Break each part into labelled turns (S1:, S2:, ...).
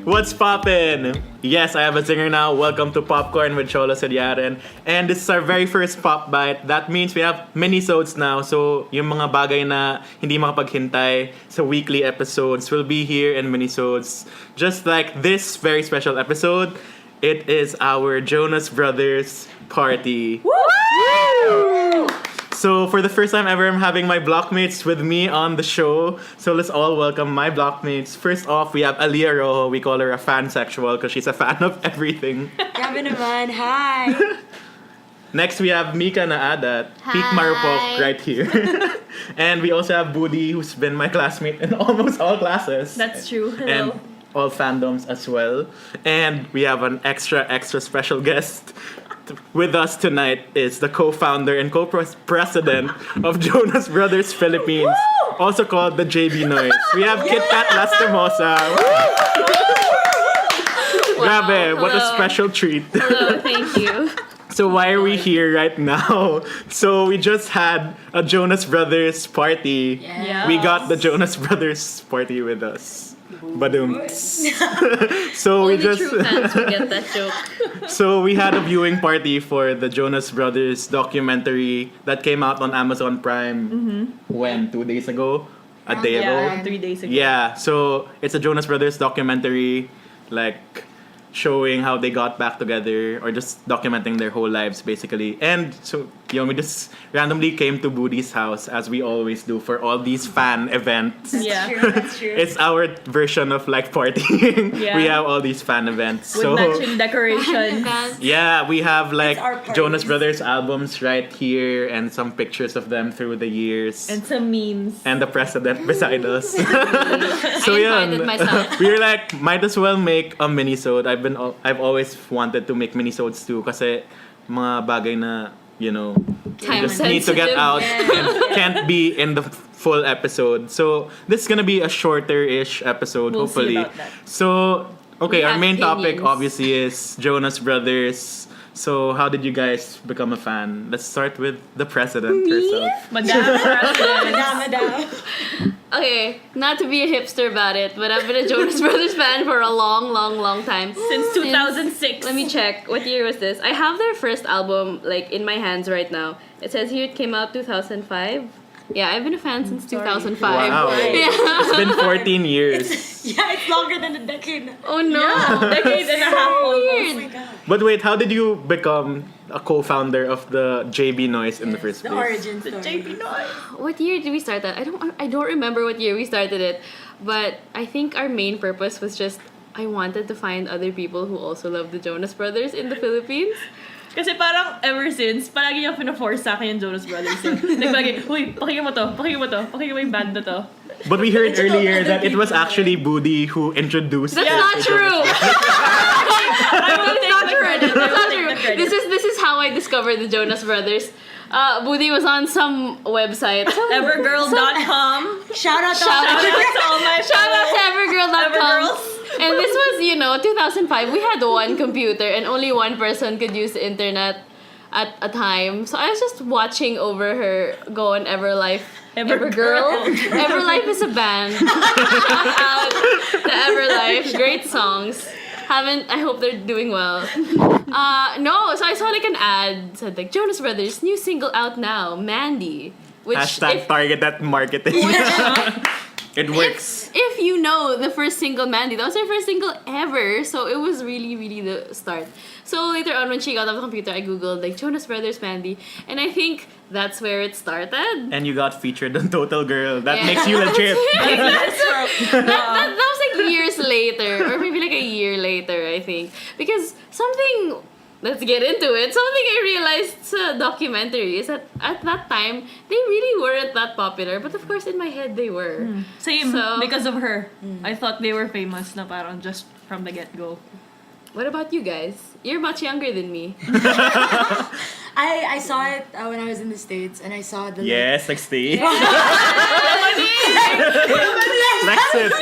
S1: What's poppin'? Yes, I have a singer now. Welcome to Popcorn with Cholo Sediaren. And this is our very first Pop Bite. That means we have minisodes now. So, yung mga bagay na hindi makapaghintay sa weekly episodes will be here in minisodes. Just like this very special episode, it is our Jonas Brothers party.
S2: Woo!
S1: So, for the first time ever, I'm having my blockmates with me on the show. So, let's all welcome my blockmates. First off, we have Aliyah Rojo. We call her a fansexual because she's a fan of everything.
S2: Grabe naman, hi!
S1: Next, we have Micah Naadat. Peak Marupok right here. And we also have Boodie, who's been my classmate in almost all classes.
S2: That's true. Hello.
S1: And all fandoms as well. And we have an extra special guest. With us tonight is the co-founder and co-president of Jonas Brothers Philippines, also called the JBnoys. We have Kitkat Lastimosa. Grabe, what a special treat.
S3: Hello, thank you.
S1: So why are we here right now? So we just had a Jonas Brothers party.
S2: Yes.
S1: We got the Jonas Brothers party with us. Badum. So
S3: Only
S1: we just
S3: true fans will get that joke.
S1: So we had a viewing party for the Jonas Brothers documentary that came out on Amazon Prime. When 2 days ago, a day ago.
S2: Around 3 days ago.
S1: Yeah, so it's a Jonas Brothers documentary, like showing how they got back together or just documenting their whole lives basically. And so, we just randomly came to Boodie's house as we always do for all these fan events.
S2: That's true.
S1: It's our version of like partying.
S2: Yeah.
S1: We have all these fan events.
S2: With matching decorations.
S1: Yeah, we have like
S2: It's our parties.
S1: Jonas Brothers albums right here and some pictures of them through the years.
S2: And some memes.
S1: And the president beside us. So
S3: I invited myself.
S1: we were like, might as well make a minisode. I've always wanted to make minisodes too kasi mga bagay na,
S3: Time
S1: just need to get
S3: sensitive.
S1: out and can't be in the full episode. So this is gonna be a shorter-ish episode,
S2: We'll see
S1: hopefully.
S2: about that.
S1: So, okay,
S3: We
S1: our
S3: have
S1: main topic
S3: opinions.
S1: obviously is Jonas Brothers. So how did you guys become a fan? Let's start with the president herself.
S2: Madam President.
S3: Okay, not to be a hipster about it, but I've been a Jonas Brothers fan for a long time.
S2: Since 2006.
S3: Let me check. What year was this? I have their first album like in my hands right now. It says here it came out 2005. Yeah, I've been a fan since 2005.
S1: Wow.
S3: Yeah.
S1: It's been 14 years.
S2: Yeah, it's longer than a decade.
S3: Oh no.
S2: Decade and a half almost.
S3: Weird.
S1: But wait, how did you become a co-founder of the JBnoys in the first
S2: The
S1: place?
S2: origin story. JBnoys.
S3: What year did we start that? I don't remember what year we started it, but I think our main purpose was just I wanted to find other people who also love the Jonas Brothers in the Philippines.
S2: Kasi parang ever since, palagi yung pina-force sa akin yung Jonas Brothers. Naglagi, huy, pakinggan mo yung band na to.
S1: But we heard earlier that it was actually Boodie who introduced
S3: That's
S1: us
S3: not
S1: to
S3: true.
S2: That's
S3: not true. That's not true. This is how I discovered the Jonas Brothers. Boodie was on some website.
S2: Evergirl.com.
S4: Shout out to
S3: Shout out
S2: to all my
S3: Shout out to Evergirl.com.
S2: Evergirls.
S3: And this was, 2005. We had one computer and only one person could use the internet at a time. So I was just watching over her go on Everlife. Evergirl. Everlife is a band. Shout out to Everlife. Great songs. I hope they're doing well. No, so I saw like an ad said like Jonas Brothers new single out now, Mandy. Which
S1: Hashtag targeted marketing. It works.
S3: If you know the first single Mandy, that was her first single ever. So it was really the start. So later on when she got off the computer, I googled like Jonas Brothers Mandy, and I think that's where it started.
S1: And you got featured on Total Girl. That
S3: Yeah.
S1: makes you legit.
S3: that was like years later, or maybe like a year later, I think. Because let's get into it. Something I realized sa documentary is that at that time, they really weren't that popular. But of course, in my head, they were.
S2: Same,
S3: So-
S2: because of her. I thought they were famous na parang just from the get-go.
S3: What about you guys? You're much younger than me.
S4: I saw it when I was in the States, and I saw the
S1: Yes, like Steve.
S4: like,
S1: Flex it.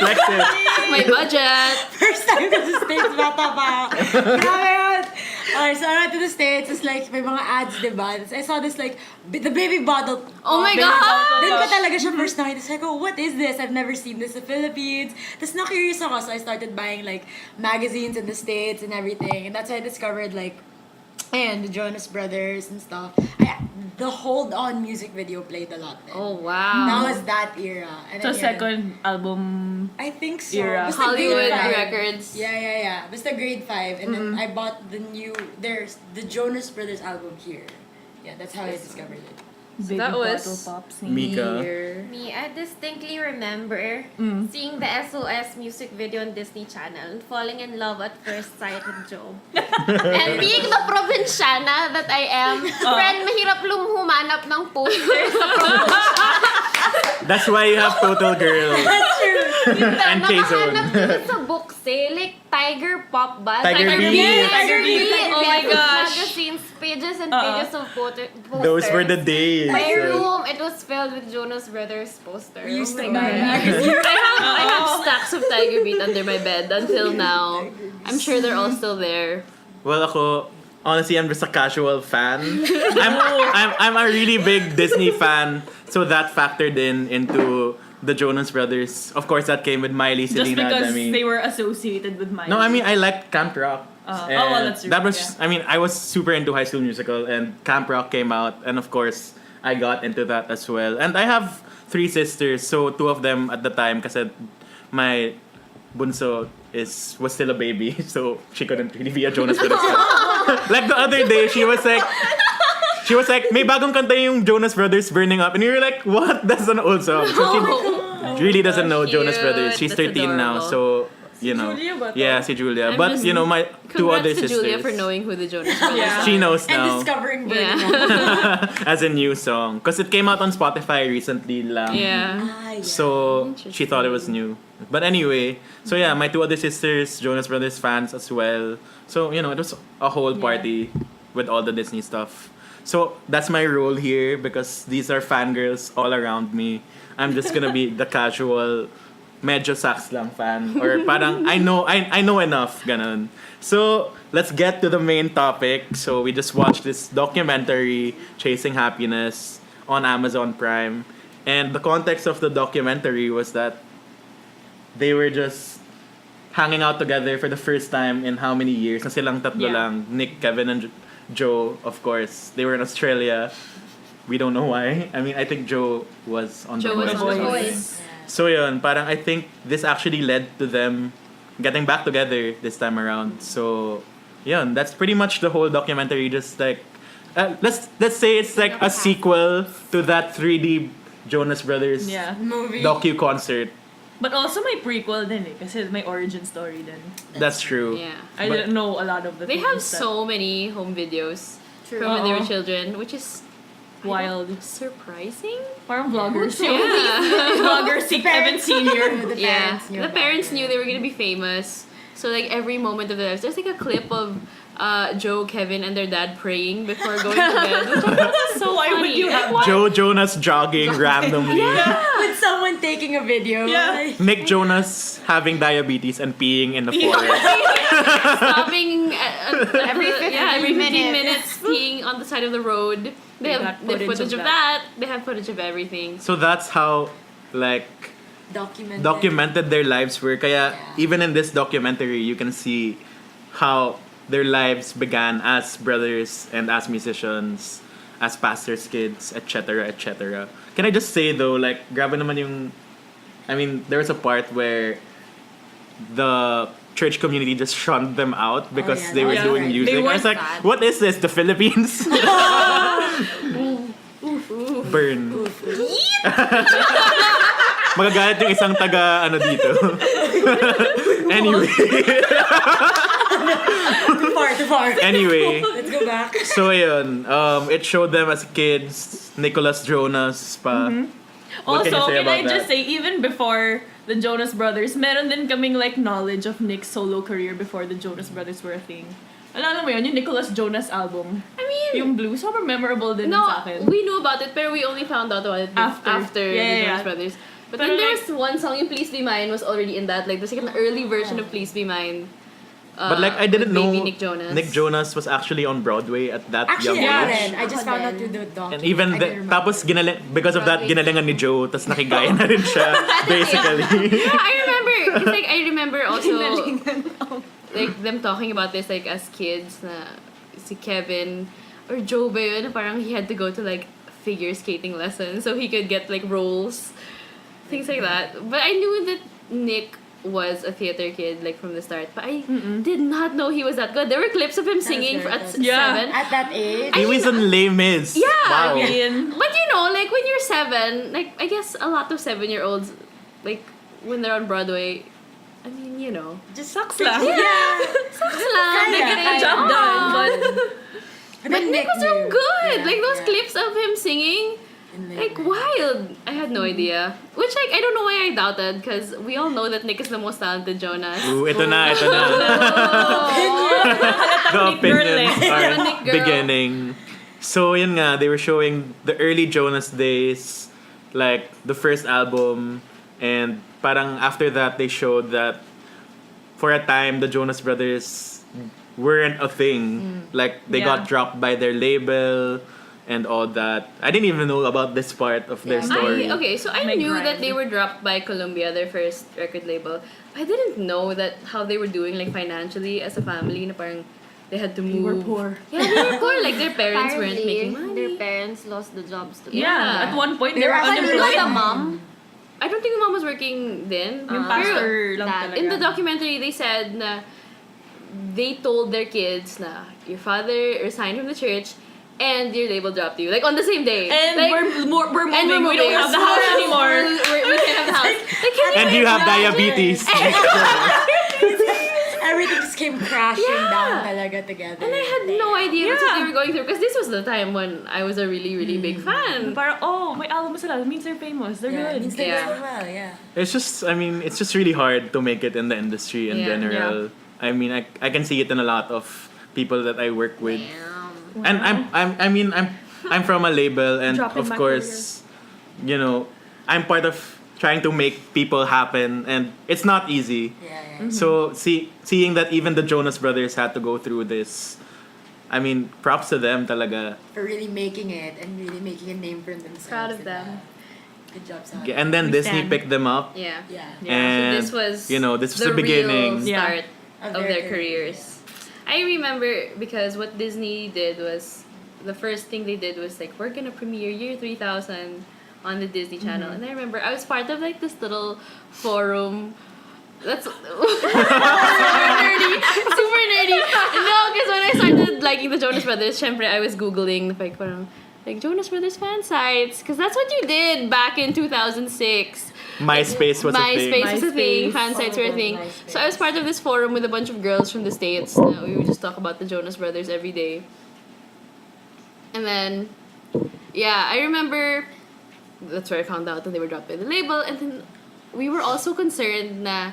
S3: My budget.
S4: first time ko sa States, bata pa. Grabe yun. Okay, so I went to the States. It's like, may mga ads, diba? Tapos I saw this like, the baby bottle.
S3: Oh my
S4: baby
S3: God!
S4: bottle. Then ko talaga siya first nakita. So I go, what is this? I've never seen this in the Philippines. Tapos na-curious ako. So I started buying like magazines in the States and everything. And that's how I discovered like, and the Jonas Brothers and stuff. The Hold On music video played a lot then.
S3: Oh, wow.
S4: That was that era. And
S2: So
S4: then, yeah,
S2: second album.
S4: I think so.
S2: Era.
S4: Basta
S3: Hollywood
S4: grade 5.
S3: Records.
S4: Yeah. Basta grade 5. And then I bought the Jonas Brothers album here. Yeah, that's how I discovered it.
S2: Baby
S3: that was
S2: bottle pop scene.
S1: Mika.
S5: Me, I distinctly remember seeing the SOS music video on Disney Channel and falling in love at first sight with Joe.
S3: And being the probinsyana that I am, friend, mahirap humanap ng poster sa
S1: That's why you have Total Girl.
S4: That's true.
S1: And K-Zone.
S3: Nakahanap dito sa books like Tiger Pop ba?
S1: Tiger Beat.
S3: Tiger Beat. Oh my gosh.
S5: Magazines, pages and pages of posters.
S1: Those were the days.
S5: My room, it was filled with Jonas Brothers posters.
S4: We used to
S5: Oh my
S4: buy
S5: God.
S4: magazines.
S3: I have stacks of Tiger Beat under my bed until now. I'm sure they're all still there.
S1: Well, ako, honestly, I'm just a casual fan. I'm a really big Disney fan, so that factored into the Jonas Brothers. Of course, that came with Miley,
S2: Just
S1: Selena,
S2: because
S1: Demi.
S2: they were associated with Miley.
S1: No, I mean, I liked Camp Rock.
S2: well,
S1: And
S2: that's true,
S1: That was,
S2: yeah.
S1: I mean, I was super into High School Musical, and Camp Rock came out, and of course, I got into that as well. And I have 3 sisters, so 2 of them at the time, kasi my bunso was still a baby, so she couldn't really be a Jonas Brothers fan. Like the other day, she was like, may bagong kanta yung Jonas Brothers Burning Up. And we were like, what? That's an old song. So she really doesn't know Jonas
S3: Cute.
S1: Brothers. She's
S3: That's
S1: 13 now,
S3: adorable.
S1: so, you know.
S2: Julia ba to?
S1: Yeah, si Julia.
S3: I'm
S1: But,
S3: just-
S1: you know, my 2 other
S3: Congrats to
S1: sisters.
S3: Julia for knowing who the Jonas Brothers
S2: Yeah.
S3: are.
S1: She knows
S4: And
S1: now.
S4: discovering Burning
S3: Yeah.
S4: Up.
S1: As a new song. Because it came out on Spotify recently lang.
S3: Yeah.
S4: Yeah.
S1: So, she thought it was new. But anyway, so yeah, my 2 other sisters, Jonas Brothers fans as well. So, you know, it was a whole party with all the Disney stuff. So, that's my role here because these are fangirls all around me. I'm just gonna be the casual, medyo sax lang fan. Or parang, I know enough, ganun. So, let's get to the main topic. So, we just watched this documentary, Chasing Happiness, on Amazon Prime. And the context of the documentary was that they were just hanging out together for the first time in how many years? Na silang tatlo
S2: Yeah.
S1: lang. Nick, Kevin, and Joe, of course. They were in Australia. We don't know why. I mean, I think Joe was on
S3: Joe
S1: The
S3: was
S1: Voice.
S3: on The
S1: or
S3: Voice.
S1: something. So yun, parang I think this actually led to them getting back together this time around. So yun, that's pretty much the whole documentary. Just like, let's say it's like a sequel to that 3D Jonas Brothers
S2: Yeah.
S4: Movie.
S1: docu-concert.
S2: But also may prequel din kasi may origin story din.
S1: That's true.
S3: Yeah.
S2: I
S1: But-
S2: didn't know a lot of the
S3: They
S2: things
S3: have
S2: that-
S3: so many home videos
S5: True.
S3: from when they were
S2: Oo.
S3: children, which is
S2: wild.
S3: surprising.
S2: Parang vloggers.
S3: Yeah.
S2: Vloggers si Kevin Sr.
S4: The
S3: Yeah.
S4: parents knew
S3: The
S4: about
S3: parents
S4: it.
S3: knew they were gonna be famous. So like every moment of their lives, there's like a clip of Joe, Kevin, and their dad praying before going to bed. Which I thought was so
S2: Why would
S3: funny.
S2: you
S3: Like,
S2: have
S3: why-
S1: Joe Jonas jogging randomly.
S4: With someone taking a video.
S2: Yeah.
S4: Like,
S1: Nick Jonas having diabetes and peeing in the forest.
S3: stopping
S5: Every 15
S3: 15
S5: minutes.
S3: minutes peeing on the side of the road. They have
S2: got
S3: footage of that. They have footage of everything.
S1: So that's how, like, documented their lives were. Kaya
S4: Yeah.
S1: even in this documentary, you can see how their lives began as brothers and as musicians, as pastors' kids, etc., etc. Can I just say though, like, grabe naman yung, I mean, there was a part where the church community just shunned them out because
S4: yeah,
S1: they
S4: that
S1: were
S2: was
S1: doing
S2: right.
S1: music.
S2: They
S1: I was
S2: weren't
S1: like,
S2: bad.
S1: what is this? The Philippines? Burn. Magagalit yung isang taga ano dito. Anyway.
S4: Too far.
S1: Anyway.
S4: Let's go back.
S1: So yun, it showed them as kids, Nicholas Jonas pa. What can you
S2: Also,
S1: say
S2: can
S1: about
S2: I just say, even before the Jonas Brothers, meron din kaming like knowledge of Nick's solo career before the Jonas Brothers were a thing. Alala mo yun, yung Nicholas Jonas album.
S3: I mean,
S2: Yung Blue, sobrang memorable din
S3: no,
S2: sa akin.
S3: we knew about it, but we only found out about it
S2: After.
S3: the
S2: Yeah,
S3: Jonas
S2: yeah.
S3: Brothers. But
S2: Pero
S3: then there
S2: like-
S3: was one song, yung Please Be Mine, was already in that. Like, there's like an early version of Please Be Mine.
S1: But like I didn't know
S3: baby Nick Jonas
S1: was actually on Broadway at that
S4: Actually,
S1: young
S4: I
S1: age.
S4: didn't. I just found out through the document.
S1: And even tapos because of that ginalingan ni Joe, tas nakigaya na rin siya basically.
S3: Yeah, I remember. It's like I remember also like them talking about this like as kids na si Kevin or Joe ba yun, parang he had to go to like figure skating lessons so he could get like roles, things like that. But I knew that Nick was a theater kid like from the start, but I did not know he was that good. There were clips of him singing at 7.
S4: At that age.
S1: He was on Les Mis.
S3: Yeah,
S1: Wow.
S3: but you know, like when you're 7, like I guess a lot of 7-year-olds, like when they're on Broadway, I mean, you know,
S4: Just
S2: Sucks lang.
S4: Yeah.
S3: sucks lang. They get
S2: Get a job done,
S3: But Nick was so good. Like those
S4: yeah.
S3: clips of him singing, like wild. I had no idea. Which like I don't know why I doubted because we all know that Nick is the most talented Jonas.
S1: Ooh, ito na. The
S2: Nick girl
S1: opinions
S2: eh.
S1: are
S3: Nick girl.
S1: beginning. So yun nga, they were showing the early Jonas days, like the first album, and parang after that they showed that for a time the Jonas Brothers weren't a thing. Like they
S2: Yeah.
S1: got dropped by their label and all that. I didn't even know about this part of their
S4: Yeah.
S1: story.
S3: So I
S2: My
S3: knew
S2: grind.
S3: that they were dropped by Columbia, their first record label. I didn't know that how they were doing like financially as a family. Na parang they had to move.
S2: were poor.
S3: Yeah, they were poor. Like their parents weren't
S5: Apparently,
S3: making money.
S5: their parents lost the jobs to them.
S2: Yeah, at one point they were
S4: They're
S5: But
S2: unemployed.
S5: the mom,
S3: I don't think the mom was working then.
S2: Yung
S3: Pero
S2: pastor lang
S5: that-
S2: talaga.
S3: in the documentary, they said na they told their kids na your father resigned from the church and your label dropped you. Like on the same day.
S2: And
S3: like,
S2: we're moving.
S3: and we're
S2: We don't
S3: moving.
S2: have the house anymore.
S3: We can't have the house. Like, can
S1: And you have
S3: imagine?
S1: diabetes.
S4: Everything just came crashing
S3: Yeah.
S4: down talaga together.
S3: And I had no idea that's what
S2: Yeah.
S3: they were going through because this was the time when I was a really, really big fan.
S2: Parang, may album sila. It means they're famous. They're
S4: Yeah,
S2: good.
S4: means they're
S3: Yeah.
S4: doing well, yeah.
S1: It's just, I mean, it's just really hard to make it in the industry in
S3: Yeah.
S1: general. I mean, I can see it in a lot of people that I work with. And I'm from a label, and
S2: Dropping
S1: of
S2: my
S1: course, you know, I'm part of trying to make people happen, and it's not easy.
S4: Yeah.
S1: So seeing that even the Jonas Brothers had to go through this, I mean, props to them talaga.
S4: For really making it and really making a name for themselves.
S3: Proud of
S4: diba?
S3: them.
S4: Good job, Sam.
S1: And then
S2: We
S1: Disney
S2: stand.
S1: picked them up,
S3: Yeah.
S4: Yeah.
S1: and
S3: So this was
S1: this was the
S3: real
S1: beginning.
S3: start
S4: Of
S3: of
S4: their
S3: their careers. I remember because what Disney did was the first thing they did was like we're gonna premiere Year 3000 on the Disney Channel, and I remember I was part of like this little forum. That's super nerdy. No, because when I started liking the Jonas Brothers, syempre I was googling like parang like Jonas Brothers fan sites because that's what you did back in 2006.
S1: MySpace was a thing.
S3: MySpace was a thing,
S2: MySpace.
S3: fan sites were a thing.
S4: MySpace.
S3: So I was part of this forum with a bunch of girls from the States. We would just talk about the Jonas Brothers every day. And then, yeah, I remember that's where I found out that they were dropped by the label. And then we were also concerned na,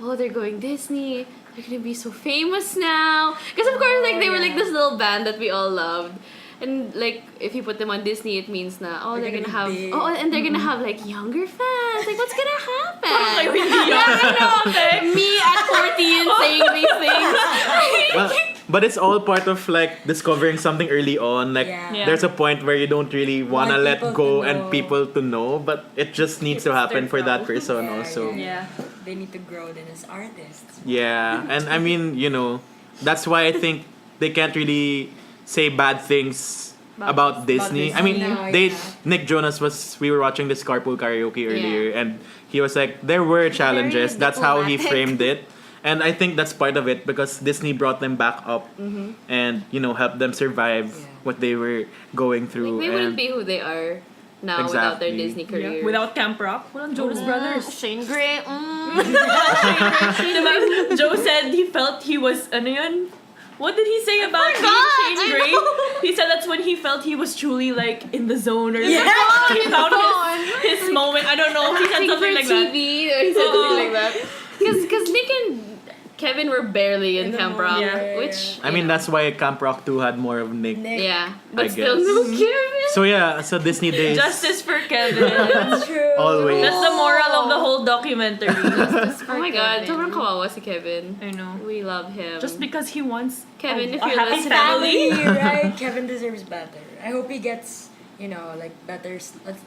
S3: oh, they're going Disney. They're gonna be so famous now. Because of course, like they were like this little band that we all loved. And like if you put them on Disney, it means na
S4: They're
S3: they're
S4: gonna
S3: gonna have
S4: be big.
S3: and they're gonna have like younger fans. Like what's gonna happen?
S2: Like, we young.
S3: Me at 14 saying these things.
S1: Well, but it's all part of like discovering something early on. Like
S4: Yeah.
S1: there's a point where you don't really wanna
S4: Want
S1: let
S4: people
S1: go
S4: to
S1: and
S4: know.
S1: people to know, but it just needs to happen for that person also.
S2: Yeah.
S4: They need to grow then as artists.
S1: Yeah, and I mean, that's why I think they can't really say bad things about Disney. I mean,
S4: Disney. No,
S1: Nick Jonas we were watching this carpool karaoke earlier, and he was like, there were challenges. That's how he
S5: diplomatic.
S1: framed it. And I think that's part of it because Disney brought them back up and, helped them survive
S4: Yeah.
S1: what they were going through.
S3: Like they
S1: and
S3: wouldn't be who they are now without their
S1: Exactly.
S3: Disney career.
S2: Yeah. Without Camp Rock, walang Jonas Brothers.
S5: Shane Gray.
S2: Diba, Joe said he felt he was, ano yun? What did he say about being Shane
S5: I
S2: Gray?
S5: know.
S2: He said that's when he felt he was truly like in the zone or
S4: Yeah.
S2: he found his moment. I don't know. He said
S3: Acting
S2: something
S3: for
S2: like that.
S3: TV, or he said something like that. Because Nick and Kevin were barely in
S4: In the
S3: Camp
S4: moment,
S3: Rock,
S4: yeah.
S3: which
S1: I mean, that's why Camp Rock 2 had more of Nick.
S3: yeah,
S1: I
S3: but still
S1: guess.
S3: no Kevin.
S1: So yeah, so Disney days.
S2: Justice for Kevin.
S4: That's true.
S1: Always.
S2: That's the moral of the whole documentary.
S3: Oh my God,
S5: Kevin.
S3: sobrang kawawa si Kevin.
S2: I know.
S3: We love him.
S2: Just because he wants
S3: Kevin, if
S2: a
S3: you're
S2: happy
S3: listening.
S2: family.
S4: Right? Kevin deserves better. I hope he gets, like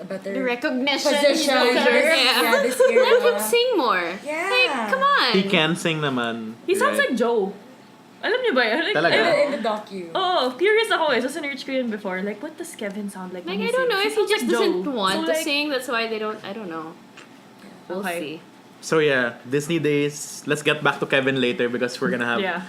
S4: a better
S5: The recognition.
S4: position.
S3: Yeah.
S4: This era.
S3: Let him sing more.
S4: Yeah.
S3: Like, come on.
S1: He can sing naman.
S2: He sounds
S1: right?
S2: like Joe. Alam niyo ba yun? Like,
S1: Talaga?
S4: In the docu.
S2: Oh, curious ako eh. So, sinerch ko yun before. Like, what does Kevin sound like?
S3: Like,
S2: when
S3: I don't
S2: sings?
S3: know if he
S2: sounds
S3: just
S2: like
S3: doesn't
S2: Joe.
S3: want
S2: So,
S3: to
S2: like,
S3: sing. That's why they don't. I don't know. We'll
S2: Okay.
S3: see.
S1: So yeah, Disney days. Let's get back to Kevin later because we're gonna have
S2: Yeah.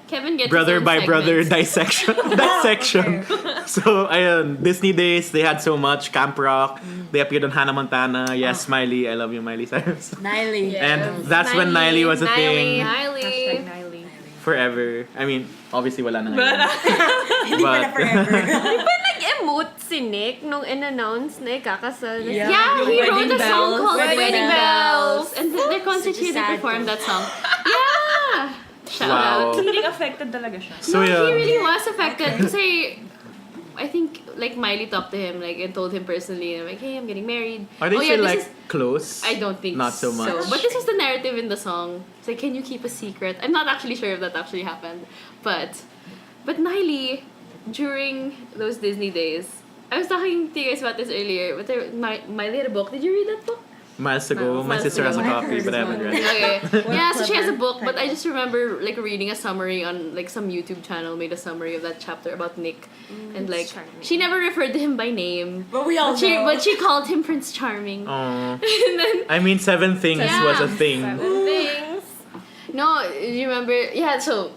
S3: Kevin gets
S1: brother
S3: his own
S1: by brother
S3: segments.
S1: dissection. So ayun, Disney days. They had so much. Camp Rock. They appeared on Hannah Montana. Yes, Smiley. I love you, Miley Cyrus.
S4: Niley.
S1: And that's when Niley was a thing
S3: Niley.
S2: Niley.
S1: forever. I mean, obviously wala na
S2: But,
S1: ngayon.
S4: Hindi pa na forever.
S5: Nag-emote si Nick nung in-announce na ikakasal na
S2: Yeah.
S5: siya.
S3: Yeah, he
S2: Wedding
S3: wrote a song
S2: Bells.
S3: called
S4: Wedding
S3: Wedding
S4: Bells.
S3: Bells. And their concert
S4: Such a
S3: here, they
S4: sad
S3: performed
S4: girl.
S3: that song. Yeah! Shout
S1: Wow.
S3: out.
S2: feeling affected talaga siya.
S1: So
S3: No, he
S1: yun.
S3: really was affected. Kasi, I think, like, Miley talked to him, like, and told him personally, like, hey, I'm getting married.
S1: Are they
S3: oh,
S1: still
S3: yeah,
S1: like
S3: this is,
S1: close?
S3: I don't think
S1: Not so much.
S3: But this was the narrative in the song. It's like, can you keep a secret? I'm not actually sure if that actually happened. But Miley, during those Disney days, I was talking to you guys about this earlier, but Miley had a book. Did you read that book?
S1: Miles ago, my
S3: Miles
S1: sister has a
S3: ago.
S1: copy, but I haven't read it.
S3: Okay. Yeah, so she has a book, but I just remember like reading a summary on like some YouTube channel made a summary of that chapter about Nick, and like
S5: Charming.
S3: she never referred to him by name,
S4: But we all know.
S3: but she called him Prince Charming.
S1: Oh.
S3: And then
S1: I mean, Seven Things
S3: Yeah.
S1: was a thing.
S5: Things.
S3: no, you remember? Yeah, so.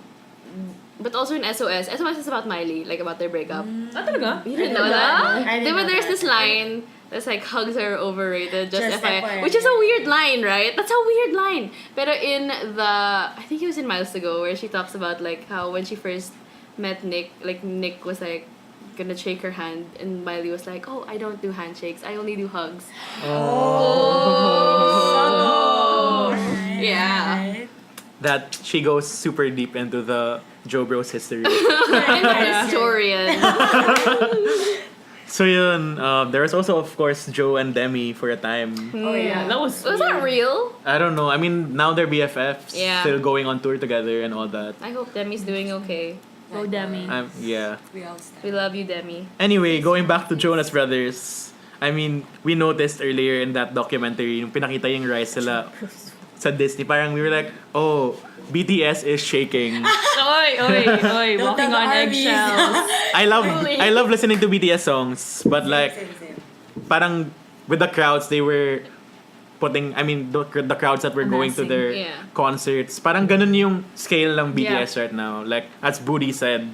S3: But also in SOS. SOS is about Miley, like about their breakup.
S2: Ah, talaga?
S3: You didn't know that? But there's this line that's like hugs are overrated, just FYI.
S4: FYI.
S3: Which is a weird line, right? That's a weird line. Pero in I think it was in Miles to Go, where she talks about like how when she first met Nick, like Nick was like gonna shake her hand, and Miley was like, "Oh, I don't do handshakes. I only do hugs."
S4: Oh.
S3: Yeah.
S1: That she goes super deep into the Joe Bros history.
S3: I'm a historian.
S1: So yun, there was also of course Joe and Demi for a time.
S4: Oh yeah.
S2: That was
S3: Was that real?
S1: I don't know. I mean, now they're BFFs,
S3: Yeah.
S1: still going on tour together and all that.
S3: I hope Demi's doing okay.
S2: Oh, Demi.
S1: Yeah.
S4: We all stand.
S3: We love you, Demi.
S1: Anyway, going back to Jonas Brothers, I mean, we noticed earlier in that documentary, yung pinakita yung rise sila sa Disney, parang we were like, oh, BTS is shaking.
S2: Oy,
S4: Don't
S2: walking
S4: tell the
S2: on
S4: armies.
S2: eggshells.
S1: I love listening to BTS songs, but like,
S4: Same.
S1: parang with the crowds, they were putting, I mean, the crowds that were going to
S2: Amassing,
S1: their
S3: yeah.
S1: concerts, parang ganun yung scale ng BTS
S2: Yeah.
S1: right now. Like, as Boodie said,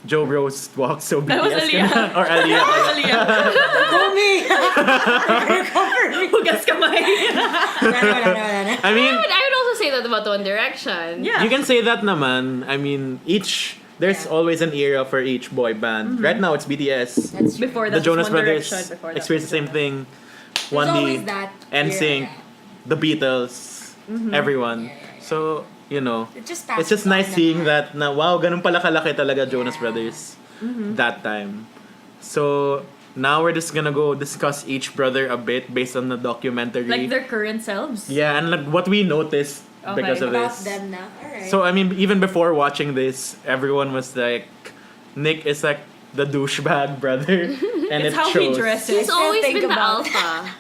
S1: Joe Bros walks so
S2: That was
S1: BTS
S2: Aliyah.
S1: can- or Aliyah.
S2: Aliyah.
S4: Call me! Cover me!
S2: Hugas kamay.
S4: Wala.
S1: I mean,
S3: I would also say that about One Direction.
S2: Yeah.
S1: you can say that naman. I mean, there's always an era for each boy band. Right now, it's BTS.
S4: That's true.
S2: Before
S1: The
S2: that,
S1: Jonas
S2: One
S1: Brothers
S2: Direction. Before that,
S1: experienced the same thing.
S4: There's
S1: 1D,
S4: always that.
S1: NSYNC,
S4: era.
S1: the Beatles, everyone. So, you know,
S4: It just
S1: it's just nice seeing that na wow, ganun pala kalaki talaga Jonas Brothers that time. So, now we're just gonna go discuss each brother a bit based on the documentary.
S2: Like their current selves.
S1: Yeah, and like what we noticed because of
S4: About
S1: this.
S4: them now. Alright.
S1: So I mean, even before watching this, everyone was like, Nick is like the douchebag brother, and
S2: It's
S1: it
S2: how
S1: shows.
S2: he dresses.
S3: He's always
S4: think
S3: been the
S4: about-
S3: alpha.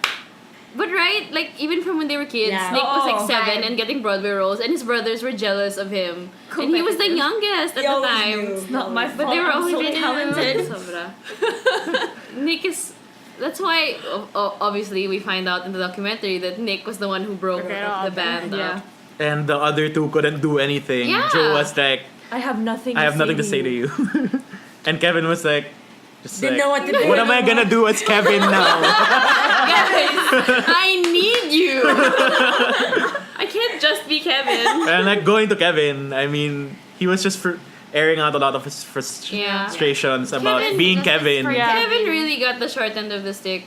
S3: But right, like even from when they were kids,
S4: Yeah.
S3: Nick was like
S2: Oo.
S3: 7 and getting Broadway roles, and his brothers were jealous of him. And he was the
S5: Competitive.
S3: youngest at
S4: He
S3: the
S4: always
S3: time.
S4: knew.
S2: It's not my fault.
S3: But they were
S2: I'm
S3: always
S2: so
S3: really
S2: talented.
S3: Sobra. Nick is. That's why, obviously, we find out in the documentary that Nick was the one who broke the band
S2: Yeah.
S3: up.
S1: And the other two couldn't do anything.
S3: Yeah.
S1: Joe was like,
S2: I have nothing.
S1: I have nothing to say to you, and Kevin was like, just
S4: Didn't
S1: like,
S4: know what to do.
S1: what am I gonna do as Kevin now?
S3: Guys, I need you. I can't just be Kevin.
S1: And like going to Kevin, I mean, he was just airing out a lot of his frustrations about
S3: Kevin
S1: being
S5: just
S1: Kevin.
S5: for-
S2: Yeah.
S3: Kevin really got the short end of the stick.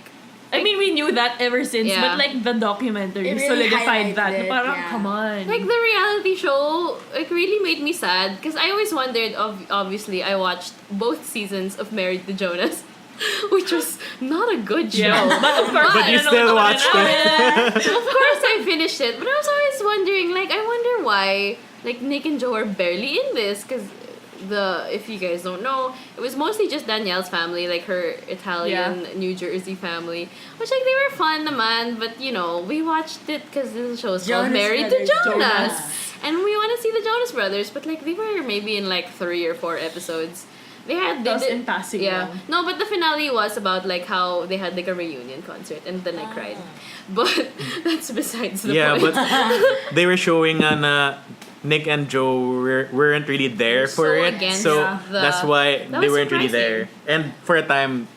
S2: I mean, we knew that ever since,
S3: Yeah.
S2: but like the documentary
S4: It really
S2: solidified that.
S4: highlighted it,
S2: Parang,
S4: yeah.
S2: come on.
S3: Like the reality show, like really made me sad because I always wondered. Obviously, I watched both seasons of Married to Jonas. which was not a good show.
S2: Yeah. But of course,
S1: But you still watched it.
S3: Of course, I finished it, but I was always wondering, like, I wonder why, like, Nick and Joe are barely in this, because if you guys don't know, it was mostly just Danielle's family, like her Italian New Jersey family, which like they were fun naman, but you know, we watched it because the show's called
S4: Jonas
S3: Married to
S4: Brothers,
S3: Jonas.
S4: Jonas.
S3: And we want to see the Jonas Brothers, but like they were maybe in like 3 or 4 episodes. They had
S2: That was in passing.
S3: yeah.
S2: lang.
S3: No, but the finale was about like how they had like a reunion concert and then I cried. But that's besides the
S1: Yeah,
S3: point.
S1: but they were showing Nick and Joe weren't really there
S3: They're
S1: for
S3: so
S1: it,
S3: against
S1: so
S3: the-
S1: that's why
S3: That
S1: they
S3: was
S1: weren't really
S3: surprising.
S1: there. And for a time,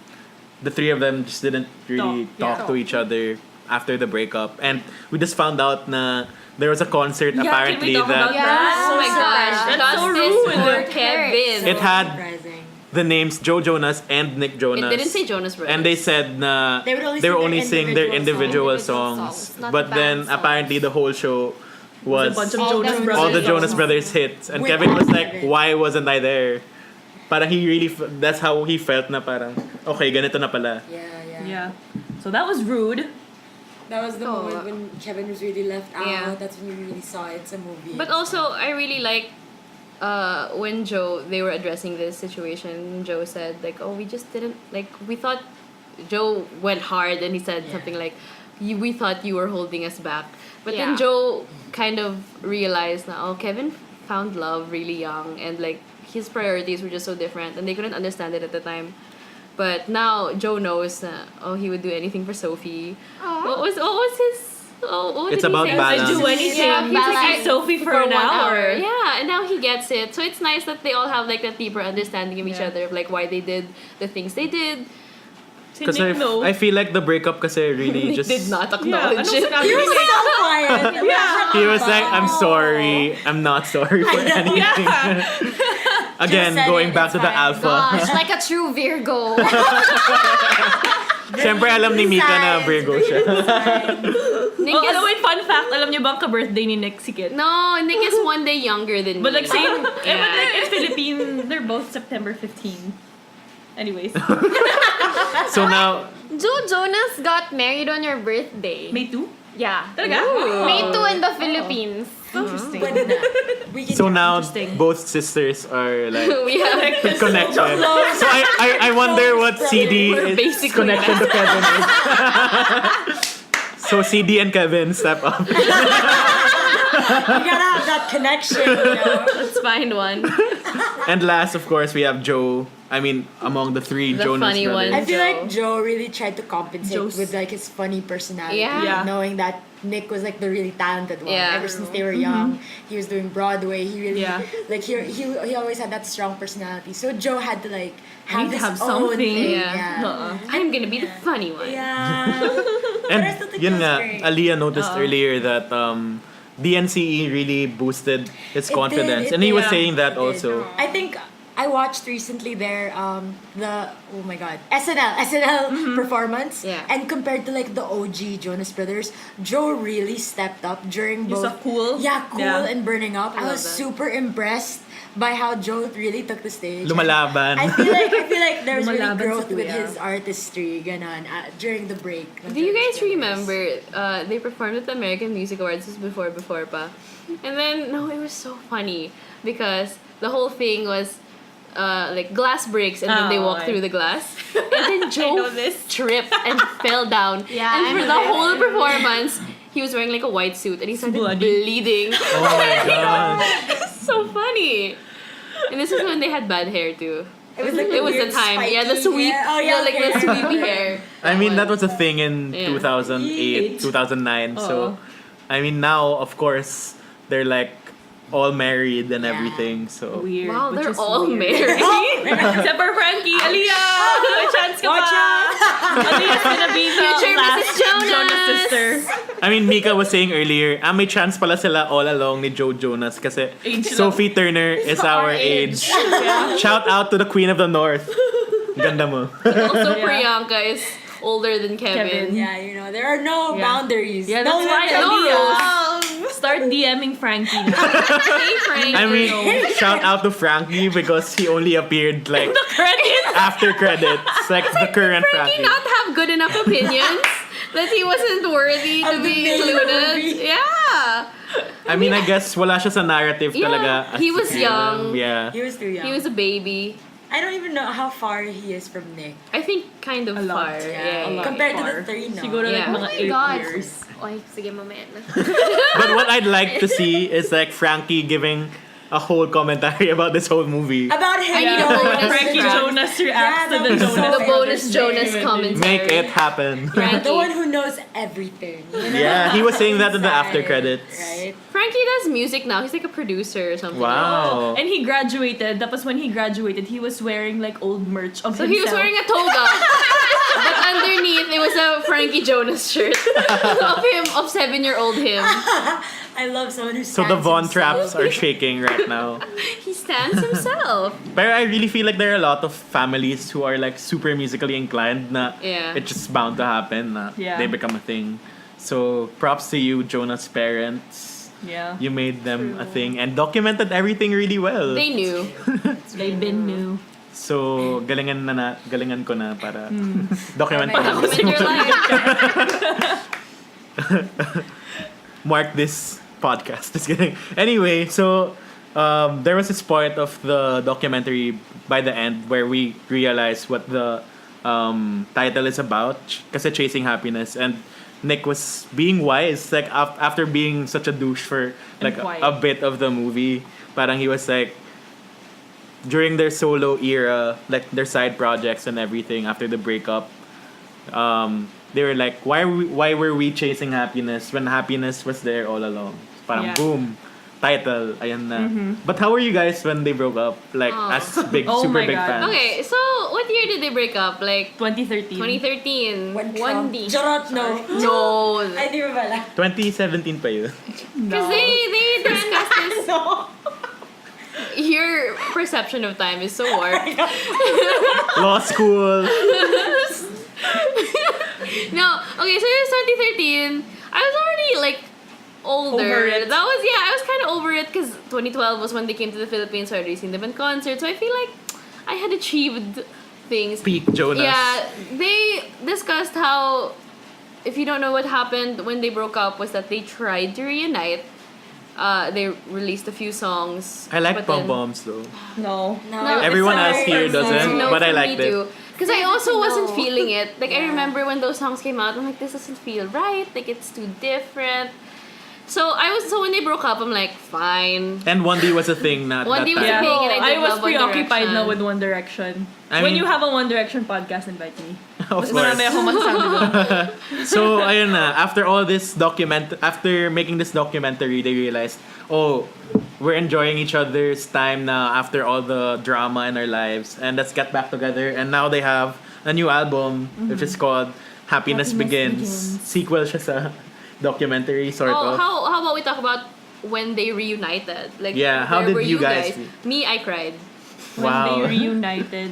S1: the three of them just didn't really talk to each other after the breakup. And we just found out na there was a concert
S2: Yeah,
S1: apparently
S2: can we talk
S1: that
S2: about that?
S3: Oh my gosh,
S2: That's so
S3: justice
S2: rude.
S3: for
S5: It
S3: Kevin.
S1: it had
S4: Surprising.
S1: the names Joe Jonas and Nick Jonas.
S3: It didn't say Jonas Brothers.
S1: And they said na
S4: They would only
S1: they were
S4: sing
S1: only
S4: their
S1: sing their individual
S5: individual
S1: songs.
S5: songs, not
S1: But
S5: the
S1: then
S5: band songs.
S1: apparently the whole show was
S2: a bunch of
S4: All
S2: Jonas
S4: the-
S2: Brothers.
S1: all the Jonas
S4: songs.
S1: Brothers hits. And
S4: With
S1: Kevin was like,
S4: Kevin.
S1: why wasn't I there? Parang he really, that's how he felt na parang, okay, ganito na pala.
S2: Yeah. So that was rude.
S4: That was the
S3: Oh.
S4: moment when Kevin was really left out.
S3: Yeah.
S4: That's when you really saw it's a movie.
S3: But also, I really like when they were addressing this situation, Joe said, like, oh, we just didn't, like, we thought, Joe went hard and he said something like, we thought you were holding us back. But
S5: Yeah.
S3: then Joe kind of realized na, oh, Kevin found love really young and, like, his priorities were just so different and they couldn't understand it at the time. But now Joe knows na, oh, he would do anything for Sophie. What was his... Oh, what
S1: It's
S3: did he
S1: about
S3: say?
S1: balance.
S2: I do anything.
S3: Yeah,
S2: He's
S3: balance.
S2: like Sophie for an
S3: 1
S2: hour.
S3: Yeah, and now he gets it. So it's nice that they all have like that deeper understanding of each
S2: Yeah.
S3: other of like why they did the things they did.
S2: Si
S1: Because
S2: Nick, no.
S1: I feel like the breakup kasi really
S3: Nick
S1: just...
S3: did not
S2: Yeah,
S3: acknowledge
S2: anong
S3: it.
S2: sinabi
S4: he
S2: ni
S4: was
S2: Nick?
S4: so quiet.
S2: Yeah.
S1: He was like, I'm sorry. I'm not sorry for anything. Again,
S4: Just said
S1: going
S4: it,
S1: back
S4: it's
S1: to the
S4: fine.
S1: alpha.
S5: Gosh, like a true Virgo.
S1: Siyempre alam ni Mika na Virgo siya.
S3: Nick
S2: Oh,
S3: is,
S2: wait, fun fact, alam niyo ba ang ka-birthday ni Nick si Kit?
S3: no, Nick is 1 day younger than
S2: But
S3: me.
S2: like same,
S3: Yeah.
S2: but like in Philippines, they're both September 15. Anyways,
S1: So now,
S5: Joe Jonas got married on your birthday.
S2: May 2?
S5: Yeah.
S2: Talaga?
S5: May 2 in the Philippines.
S2: Interesting.
S4: Pwede na. We can
S1: so now
S2: Interesting.
S1: both sisters are like
S3: we have
S1: connected. So I wonder what CD
S3: We're
S1: is
S3: basically
S1: connection to Kevin is. So CD and Kevin step up.
S4: We gotta have that connection, you know?
S3: let's find one.
S1: And last, of course, we have Joe. I mean, among the three
S3: The
S1: Jonas
S3: funny
S1: brothers.
S3: one.
S4: I feel
S3: Joe.
S4: like Joe really tried to compensate
S2: Joe's-
S4: with like his funny personality,
S3: Yeah.
S4: knowing that Nick was like the really talented one.
S3: Yeah.
S4: Ever since they were young, he was doing Broadway. He really
S2: Yeah.
S4: like he always had that strong personality. So Joe had to like have
S2: need to
S4: his
S2: have
S4: own
S2: something.
S4: thing.
S3: Yeah.
S4: Yeah.
S3: I'm gonna be the funny one.
S4: Yeah.
S1: And
S4: But I still think
S1: yun
S4: that was
S1: nga,
S4: great.
S1: Aliyah noticed earlier that DNCE really boosted its
S4: It
S1: confidence.
S4: did,
S1: And he was
S2: yeah.
S1: saying that
S4: It did.
S1: also.
S4: I think I watched recently their the oh my god SNL performance,
S3: Yeah.
S4: and compared to like the OG Jonas Brothers, Joe really stepped up during
S2: You
S4: both.
S2: saw Cool?
S4: Cool
S2: Yeah.
S4: and Burning Up. I
S3: love
S4: was
S3: that.
S4: super impressed by how Joe really took the stage.
S1: Lumalaban.
S4: I feel like there was really
S2: Lumalaban si
S4: growth with
S2: Kuya.
S4: his artistry, ganon, during the break.
S3: Do you guys remember they performed at the American Music Awards this was before pa? And then no, it was so funny because the whole thing was like glass breaks and then they
S2: Oh,
S3: walk
S2: okay.
S3: through the glass. And then Joe
S2: know this.
S3: tripped and fell down.
S5: Yeah,
S3: and
S5: I
S3: for
S5: know
S3: the
S5: this.
S3: whole performance, he was wearing like a white suit and he started
S2: Bloody.
S3: bleeding.
S1: Oh my god.
S3: So funny. And this is when they had bad hair too.
S4: It was like
S3: It was the
S4: weird
S3: time. Yeah, the
S4: spiky
S3: sweep.
S4: hair. Oh yeah,
S3: like the
S4: okay.
S3: sweepy hair.
S1: I mean, that was a thing in
S3: Yeah.
S1: 2008, 2009. So,
S2: Oo.
S1: I mean, now, of course, they're like all married and
S4: Yeah.
S1: everything. So,
S2: Weird.
S3: Wow,
S2: which
S3: they're
S2: is
S3: all
S2: weird.
S3: married.
S2: Except for Frankie. Aliyah! May chance ka
S4: Watch
S2: pa. Aliyah's gonna be the
S3: Future
S2: last
S3: Mrs. Jonas.
S2: Jonas sister.
S1: I mean, Mika was saying earlier, may chance pala sila all along ni Joe Jonas kasi
S2: Age
S1: Sophie Turner is our age. Shout out to the Queen of the North. Ganda mo.
S3: Also,
S2: Yeah.
S3: Priyanka is older than Kevin.
S2: Kevin.
S4: Yeah, you know there are no
S2: Yeah.
S4: boundaries.
S2: Yeah,
S4: no
S2: that's why
S4: one can
S2: Aliyah
S4: be
S2: started start DMing Frankie.
S3: Hey, Frank.
S1: I mean, shout out to Frankie because he only appeared like
S2: The credits.
S1: after credits, like the current
S3: Frankie
S1: Frankie.
S3: not have good enough opinions that he wasn't worthy to
S4: Of the
S3: be
S4: main
S3: included.
S4: movie.
S3: Yeah.
S1: I mean, I guess wala siya sa narrative
S3: Yeah,
S1: talaga.
S3: he was
S1: Film.
S3: young.
S1: Yeah.
S4: He was too young.
S3: He was a baby.
S4: I don't even know how far he is from Nick.
S3: I think kind of
S2: A lot,
S3: far.
S4: yeah.
S3: Yeah.
S2: A lot.
S4: Compared to
S2: Far.
S4: the three, no?
S2: Siguro like
S3: Yeah.
S2: mga
S5: Oh my
S2: 8
S5: God.
S2: years.
S5: Oy, sige mamaya na.
S1: But what I'd like to see is like Frankie giving a whole commentary about this whole movie.
S4: About him.
S3: I need a
S4: though.
S3: bonus
S2: Frankie
S3: track.
S2: Jonas reacts to
S4: that
S2: the
S4: would be
S2: Jonas
S4: so
S3: The bonus
S2: Brothers
S3: Jonas
S2: documentary.
S3: commentary.
S1: Make it happen.
S3: Frankie.
S4: The one who knows everything. You know?
S1: Yeah, he was saying that in the
S4: Inside,
S1: after credits.
S4: Right?
S3: Frankie does music now. He's like a producer or something.
S1: Wow.
S2: And he graduated. Tapos when he graduated, he was wearing like old merch of
S3: So
S2: himself.
S3: he was wearing a toga. But underneath, it was a Frankie Jonas shirt of him, of 7-year-old him.
S4: I love someone who
S1: So
S4: stands
S1: the Von
S4: himself.
S1: traps are shaking right now.
S3: He stands himself.
S1: But I really feel like there are a lot of families who are like super musically inclined na
S3: Yeah.
S1: it's just bound to happen na
S2: Yeah.
S1: they become a thing. So props to you, Jonas' parents.
S2: Yeah.
S1: You made them a thing and documented everything really well.
S3: They knew.
S2: They've been new.
S1: So galingan ko na para document ko na.
S3: Document your life.
S1: Mark this podcast. Just kidding. Anyway, so there was this point of the documentary by the end where we realized what the title is about, kasi Chasing Happiness, and Nick was being wise, like after being such a douche for like
S2: quiet.
S1: a bit of the movie. Parang he was like, during their solo era, like their side projects and everything after the breakup, they were like, why were we chasing happiness when happiness was there all along? Parang
S2: Yeah.
S1: boom, title, ayan na. But how were you guys when they broke up? Like
S3: Oh.
S1: as big,
S2: Oh
S1: super
S2: my
S1: big
S2: God.
S1: fans.
S3: Okay, so what year did they break up? Like
S2: 2013.
S3: 2013.
S4: When
S3: One
S4: Trump.
S3: D.
S4: Charot, no.
S3: No.
S4: Ay, di ba pala?
S1: 2017 pa yun.
S3: Because they discussed this.
S4: No.
S3: Your perception of time is so warped.
S1: Law school.
S3: No, okay, so it was 2013. I was already like older.
S2: Over it.
S3: That was, yeah, I was kind of over it because 2012 was when they came to the Philippines. So I had seen them in concert. So I feel like I had achieved things.
S1: Peak Jonas.
S3: Yeah, they discussed how, if you don't know what happened when they broke up, was that they tried to reunite. They released a few songs.
S1: I like
S3: but
S1: Pom
S3: then-
S1: Poms though.
S2: No.
S3: No,
S1: Everyone
S3: it's
S1: else
S3: not
S1: here
S3: very
S1: doesn't,
S3: no,
S1: but I
S3: for
S1: liked
S3: me
S1: it.
S3: too. Because I also wasn't
S5: No.
S3: feeling it. Like, I
S4: Yeah.
S3: remember when those songs came out, I'm like, this doesn't feel right. Like, it's too different. So when they broke up, I'm like, fine.
S1: And 1D was a thing na at
S3: One
S1: that
S3: D was
S1: time.
S3: a thing, and I
S2: I
S3: did
S2: was
S3: love One
S2: preoccupied
S3: Direction.
S2: now with One Direction.
S1: I
S2: When
S1: mean-
S2: you have a One Direction podcast, invite me.
S1: Of
S2: Mas marami
S1: course.
S2: ako magsasabi doon.
S1: So, ayun na. After making this documentary, they realized, oh, we're enjoying each other's time na after all the drama in our lives. And let's get back together. And now they have a new album, which is called Happiness Begins. Sequel siya sa documentary, sort
S3: Oh,
S1: of.
S3: how about we talk about when they reunited? Like,
S1: Yeah, how
S3: where
S1: did
S3: were
S1: you guys
S3: Me, I cried.
S2: When
S1: Wow.
S2: they reunited,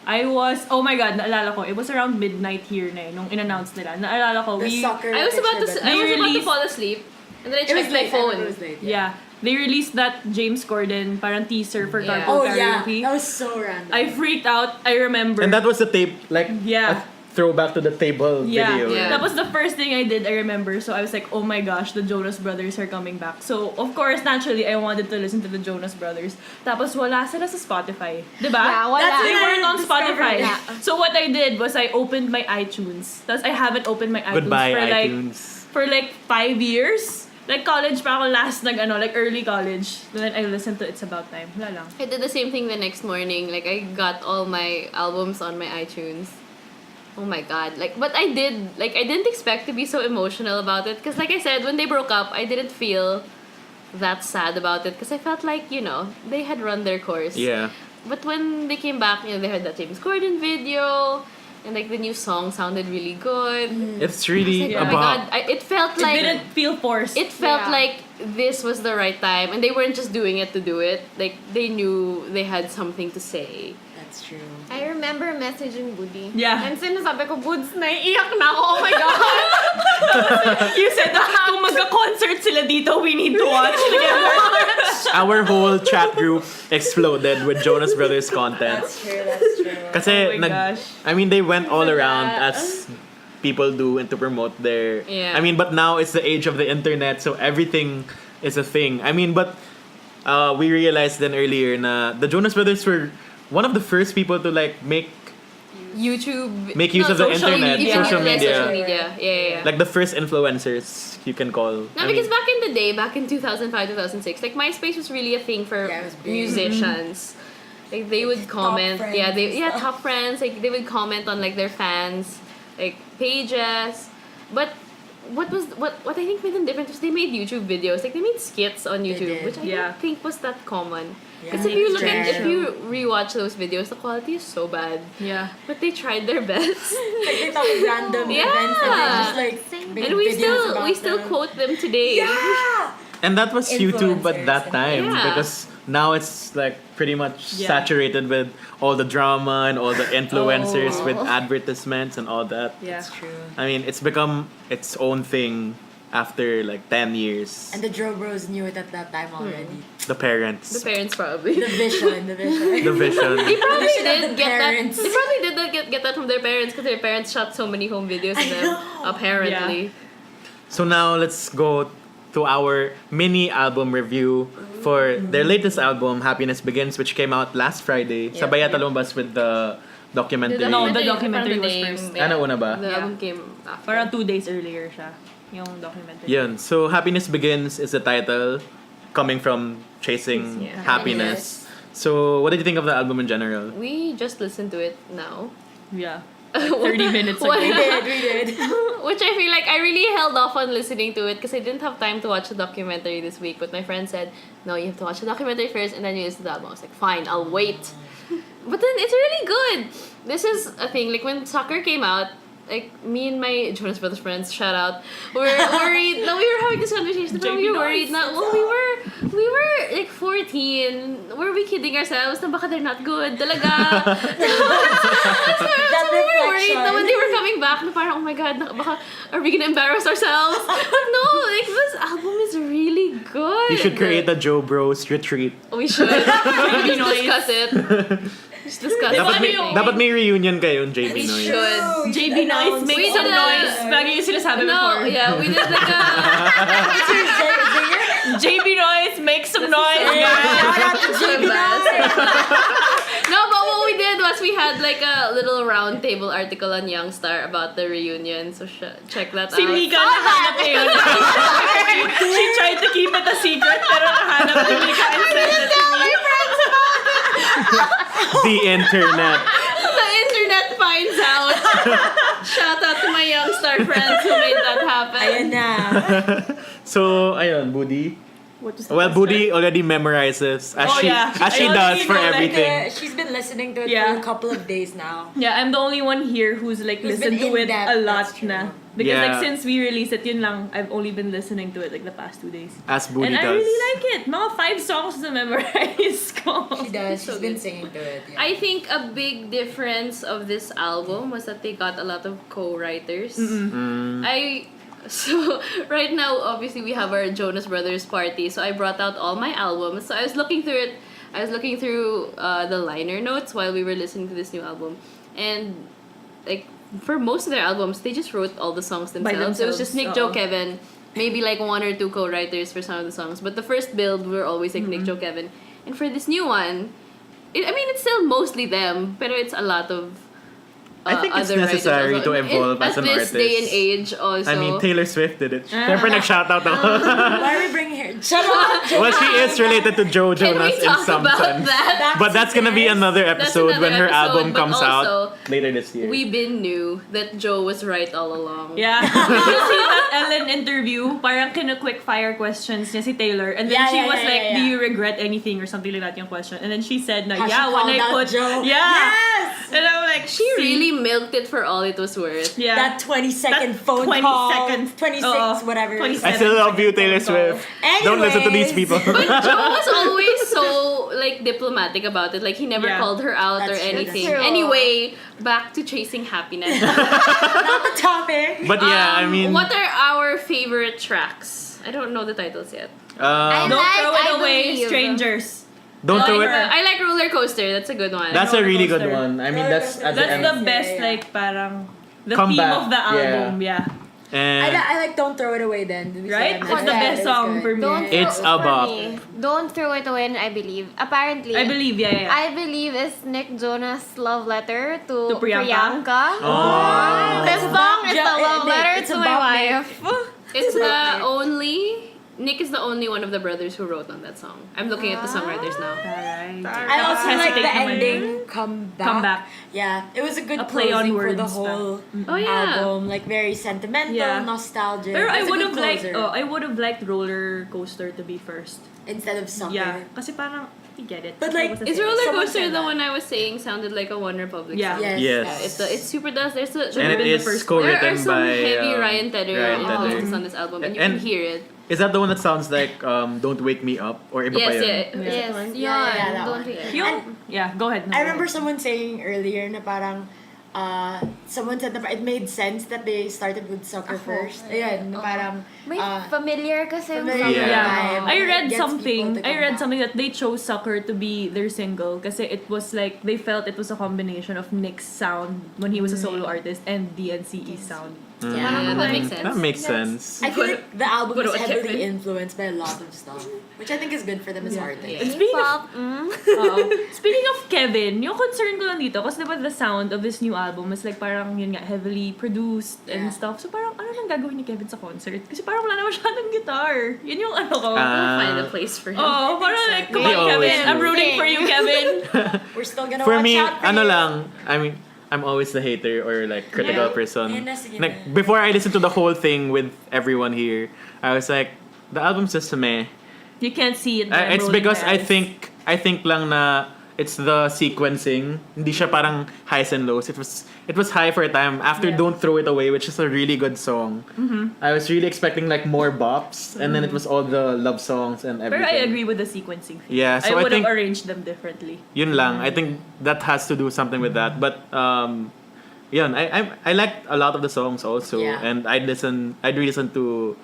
S2: I was, oh my God, naalala ko, it was around midnight here na nung in-announce nila. Naalala ko,
S4: The soccer
S3: I was about to
S4: picture,
S3: I
S4: but-
S3: was about to
S2: released-
S3: fall asleep, and then I
S4: It was
S3: checked my
S4: late. I remember
S3: phone.
S4: it was late.
S2: yeah, they released that James Corden parang teaser for
S3: Yeah.
S2: Carpool
S4: Oh yeah,
S2: Karaoke.
S4: that was so random.
S2: I freaked out, I remember.
S1: And that was the tape, like,
S2: Yeah.
S1: a throwback to the table
S2: Yeah,
S1: video.
S3: Yeah.
S2: that was the first thing I did, I remember. So I was like, oh my gosh, the Jonas Brothers are coming back. So, of course, naturally, I wanted to listen to the Jonas Brothers. Tapos wala sila sa Spotify. Diba?
S5: Yeah, wala.
S2: They
S4: That's
S2: weren't
S4: when I
S2: on Spotify.
S4: discovered
S2: So what I did was I opened my iTunes. Tapos I haven't opened my iTunes
S1: Goodbye,
S2: for
S1: iTunes.
S2: for like 5 years. Like college pa ako last like early college. Then I listened to It's About Time. Wala lang.
S3: I did the same thing the next morning. Like, I got all my albums on my iTunes. Oh my God. But I didn't expect to be so emotional about it. Because like I said, when they broke up, I didn't feel that sad about it. Because I felt like, they had run their course.
S1: Yeah.
S3: But when they came back, they had that James Corden video. And like, the new song sounded really good.
S1: It's really
S3: Oh my
S1: about...
S3: God. It felt
S2: It
S3: like...
S2: didn't feel forced.
S3: It felt
S5: Yeah.
S3: like this was the right time. And they weren't just doing it to do it. Like, they knew they had something to say.
S4: That's true.
S5: I remember messaging Boodie.
S2: Yeah.
S5: And sinasabi ko, Boods, naiiyak na ako. Oh my God.
S2: You said that kung magka-concert sila dito, we need to watch together.
S1: Our whole chat group exploded with Jonas Brothers content.
S4: That's true.
S1: Kasi,
S2: Oh my gosh.
S1: I mean, they went all
S3: Remember
S1: around
S3: that?
S1: as people do and to promote their...
S3: Yeah.
S1: I mean, but now it's the age of the internet, so everything is a thing. I mean, but we realized then earlier na the Jonas Brothers were one of the first people to like make
S3: YouTube.
S1: use of the
S2: social
S1: internet,
S2: media.
S1: social
S3: Yeah,
S1: media.
S3: social media. Yeah.
S1: Like the first influencers you can call.
S3: No,
S1: I
S3: because
S1: mean,
S3: back in the day, back in 2005, 2006, like MySpace was really a thing for
S4: Yeah, it was big.
S3: musicians. Like they would comment,
S4: friends
S3: yeah,
S4: and stuff.
S3: top friends. Like they would comment on like their fans, like pages. But what I think made them different was they made YouTube videos. Like they made skits on YouTube,
S4: did.
S3: which I
S2: Yeah.
S3: don't think was that common.
S4: Yeah,
S3: Because if
S4: it's
S3: you rewatch those videos, the quality is so bad.
S2: Yeah.
S3: But they tried their best.
S4: Like they talk about random
S3: Yeah.
S4: events and then just like make
S3: And we
S4: videos about
S3: still
S4: them.
S3: quote them today.
S4: Yeah.
S1: and that was YouTube at that
S4: Influencers.
S1: time
S3: Yeah.
S1: because now it's like pretty much
S2: Yeah.
S1: saturated with all the drama and all the influencers
S3: Oh.
S1: with advertisements and all that.
S2: Yeah.
S4: That's true.
S1: I mean, it's become its own thing after like 10 years.
S4: And the Joe Bros knew it at that time already.
S1: The parents.
S3: The parents probably.
S4: The vision.
S1: The vision.
S3: They probably
S4: Vision of
S3: did
S4: the
S3: get that.
S4: parents.
S3: They probably did that get that from their parents because their parents shot so many home videos of them.
S4: know.
S3: Apparently.
S1: So now let's go to our mini album review for their latest album, Happiness Begins, which came out last Friday. Sabay yata lumabas with the documentary.
S2: No,
S3: Parang
S2: the documentary
S3: the
S2: was
S3: name,
S2: first.
S3: yeah.
S1: Ano una ba?
S3: The
S2: Yeah.
S3: album came after.
S2: Parang 2 days earlier siya. Yung documentary.
S1: Yun. So Happiness Begins is the title, coming from chasing
S3: Yeah.
S1: happiness. So what did you think of the album in general?
S3: We just listened to it now.
S2: Yeah. 30 minutes ago.
S3: What-
S4: We did.
S3: Which I feel like I really held off on listening to it because I didn't have time to watch the documentary this week. But my friend said, no, you have to watch the documentary first and then you listen to the album. I was like, fine, I'll wait. But then it's really good. This is a thing, like when Sucker came out, like me and my Jonas Brothers friends, shout out, were worried. No, we were having this conversation, but we were worried.
S2: JBnoys.
S3: We were like 14. Were we kidding ourselves? Na baka they're not good, talaga. So we were worried na when they were coming back, na parang, oh my God, baka, are we gonna embarrass ourselves? But no, like this album is really good.
S1: You should create a Joe Bros retreat.
S3: We should. Just
S2: JBnoys.
S3: discuss it. Just discuss it.
S1: Dapat may reunion kayo in
S3: We
S1: JBnoys.
S3: should.
S2: JBnoys, make
S3: We
S2: some
S3: did a-
S2: noise. Lagi yung sinasabi
S3: No,
S2: before.
S3: yeah, we did like a...
S2: JBnoys, make some noise.
S3: No, but what we did was we had like a little round table article on Youngstar about the reunion. So check that
S2: Si
S3: out.
S2: Mika nahanap niya yun. She tried to keep it a secret, pero nahanap ni Mika and sent it to me.
S1: The internet.
S3: The internet finds out. Shout out to my Youngstar friends who made that happen.
S4: Ayan na.
S1: So, ayun, Boodie.
S2: What was the
S1: Well,
S2: question?
S1: Boodie already memorizes as
S2: Oh,
S1: she
S2: yeah.
S1: as she
S2: I
S1: does
S2: already
S1: for
S2: know, like,
S1: everything.
S4: She's been listening to it
S2: Yeah.
S4: for a couple of days now.
S2: Yeah, I'm the only one here who's like
S4: Who's
S2: listened
S4: been
S2: to it
S4: in-depth,
S2: a lot
S4: that's true.
S2: na. Because
S1: Yeah.
S2: like since we released it, yun lang, I've only been listening to it like the past 2 days.
S1: As Boodie
S2: And I
S1: does.
S2: really like it. Mga 5 songs to memorize ko.
S4: She does.
S3: So
S4: She's been
S3: good.
S4: singing to it. Yeah.
S3: I think a big difference of this album was that they got a lot of co-writers. So right now, obviously, we have our Jonas Brothers party. So I brought out all my albums. So I was looking through it. I was looking through the liner notes while we were listening to this new album, and like for most of their albums, they just wrote all the songs themselves. It was just Nick, Joe,
S2: oo.
S3: Kevin. Maybe like 1 or 2 co-writers for some of the songs. But the first build were always like Nick, Joe, Kevin. And for this new one, it's still mostly them, but it's a lot of
S1: I think it's
S3: other writers
S1: necessary
S3: also.
S1: to evolve
S3: At
S1: as an
S3: this
S1: artist.
S3: day and age also.
S1: I mean, Taylor Swift did it. Siyempre, nag-shoutout ako.
S4: Why are we bringing her? Shut up!
S1: Well, she is related to Joe
S3: Can
S1: Jonas
S3: we
S1: in
S3: talk
S1: some
S3: about
S1: sense.
S3: that?
S1: But that's gonna be another episode
S3: another
S1: when her
S3: episode,
S1: album
S3: but
S1: comes
S3: also,
S1: out later this year.
S3: We been knew that Joe was right all along.
S2: Yeah. Did you see that Ellen interview? Parang kina-quick fire questions niya si Taylor. And then
S4: Yeah,
S2: she
S4: yeah,
S2: was
S4: yeah,
S2: like,
S4: yeah,
S2: do
S4: yeah.
S2: you regret anything or something like that yung question. And then she said na,
S4: How she
S2: yeah, when
S4: called
S2: I
S4: out
S2: put...
S4: Joe.
S2: Yeah.
S4: Yes!
S2: And I'm like,
S3: She really milked it for all it was worth.
S2: Yeah.
S4: That 20-second
S2: That
S4: phone
S2: 20
S4: call.
S2: seconds.
S4: 26,
S2: Oo.
S4: whatever.
S2: 27
S1: I still love you,
S2: second
S1: Taylor
S2: phone call.
S1: Swift. Don't listen to these people.
S3: But Joe was always so like diplomatic about it. Like he never
S2: Yeah.
S3: called her out
S4: That's
S3: or
S4: true,
S3: anything.
S4: that's true.
S3: Anyway, back to chasing happiness.
S4: Not the topic.
S1: But yeah, I mean,
S3: what are your favorite tracks? I don't know the titles yet.
S1: Um,
S2: Don't throw it
S5: I
S2: away,
S5: believe.
S2: strangers.
S1: don't throw it.
S3: I like Roller Coaster. That's a good one.
S1: That's a
S2: Roller
S1: really good
S2: Coaster.
S1: one. I mean, that's at the
S2: That's
S1: end.
S2: the best,
S4: Yeah.
S2: like, parang, the
S1: Comeback,
S2: theme of the
S1: yeah.
S2: album, yeah.
S1: And
S4: I like Don't Throw It Away then.
S2: Right? It's the best song for me.
S1: It's
S5: throw,
S1: a
S5: for
S1: bop.
S5: me, Don't Throw It Away, I believe. Apparently,
S2: I believe, yeah.
S5: I believe is Nick Jonas' love letter to,
S2: To Priyanka?
S1: Oh.
S5: This song is a love letter
S4: it's
S5: to
S4: a
S5: my
S4: bop,
S5: wife.
S3: It's the only... Nick is the only one of the brothers who wrote on that song. I'm looking at the songwriters now.
S2: Alright.
S4: I also like
S2: Hesitate
S4: the
S2: naman.
S4: ending, Comeback.
S2: Comeback.
S4: Yeah, it was a good
S2: A play on
S4: closing for the
S2: words
S4: whole
S3: Oh, yeah.
S4: album. Like very sentimental,
S2: Yeah.
S4: nostalgic.
S2: Pero I
S4: It's a
S2: would
S4: good
S2: have liked,
S4: closer.
S2: I would have liked Roller Coaster to be first.
S4: Instead of Sucker.
S2: Yeah, kasi parang, I get it.
S4: But, like,
S2: It was
S3: Is
S2: the same.
S3: Roller
S4: Someone
S3: Coaster
S4: said
S3: the
S4: that.
S3: one I was saying sounded like a One Republic
S2: Yeah.
S3: song?
S4: Yes.
S1: Yes.
S3: Yeah, it super does. There's a,
S2: Should
S1: And
S2: have
S1: it
S2: been the
S1: is
S2: first
S3: there are
S1: co-written
S3: some
S1: by
S3: heavy Ryan Tedder
S1: Ryan Tedder.
S3: influences on this album, and you
S1: And-
S3: can hear it.
S1: Is that the one that sounds like Don't Wake Me Up? Or iba pa
S3: Yes,
S1: yun?
S3: yeah.
S5: Yes,
S3: Yes.
S4: Yeah, that
S5: don't
S4: one.
S5: we-
S2: Yung, yeah, go ahead.
S4: I remember someone saying earlier na parang someone said na it made sense that they started with Sucker first. Ayan, na parang
S5: May familiar kasi yung
S4: familiar
S5: song.
S1: Yeah.
S2: Yeah.
S4: vibe.
S2: I
S4: It
S2: read
S4: gets
S2: something.
S4: people to
S2: I
S4: come
S2: read
S4: back.
S2: something that they chose Sucker to be their single kasi it was like they felt it was a combination of Nick's sound when he was a solo artist and DNCE's sound.
S3: Yeah, that makes sense.
S1: That makes sense.
S4: I feel like the album
S3: What
S4: is
S3: about
S4: heavily
S3: Kevin?
S4: influenced by a lot of stuff, which I think is good for them as artists.
S3: Yeah.
S2: And speaking of,
S5: Pop,
S2: speaking of Kevin, yung concern ko lang dito kasi diba the sound of this new album is like parang yun nga heavily produced and
S4: Yeah.
S2: stuff. So parang ano nang gagawin ni Kevin sa concert? Kasi parang wala naman siya ng guitar. Yun yung ano ko.
S3: We'll find a place for him.
S2: Oh, parang like, come
S1: He
S2: on,
S1: always
S2: Kevin. I'm
S1: do.
S2: rooting for you, Kevin.
S4: We're still gonna
S1: For
S4: watch
S1: me,
S4: out for
S1: ano
S4: you.
S1: lang, I mean, I'm always the hater or like critical
S2: Yeah.
S1: person.
S4: Ayun na, sige
S1: Like,
S4: na.
S1: before I listened to the whole thing with everyone here, I was like, the album's just meh.
S2: You can't see it. but I'm
S1: It's
S2: rolling
S1: because
S2: my
S1: I
S2: eyes.
S1: think lang na it's the sequencing. Hindi siya parang highs and lows. It was high for a time. After
S2: Yeah.
S1: Don't Throw It Away, which is a really good song. I was really expecting like more bops, and then it was all the love songs and
S2: Pero
S1: everything.
S2: I agree with the sequencing.
S1: Yeah, so I
S2: I would
S1: think
S2: have arranged them differently.
S1: yun lang. I think that has to do something with that. But yun, I liked a lot of the songs also,
S4: Yeah.
S1: and I'd re-listen to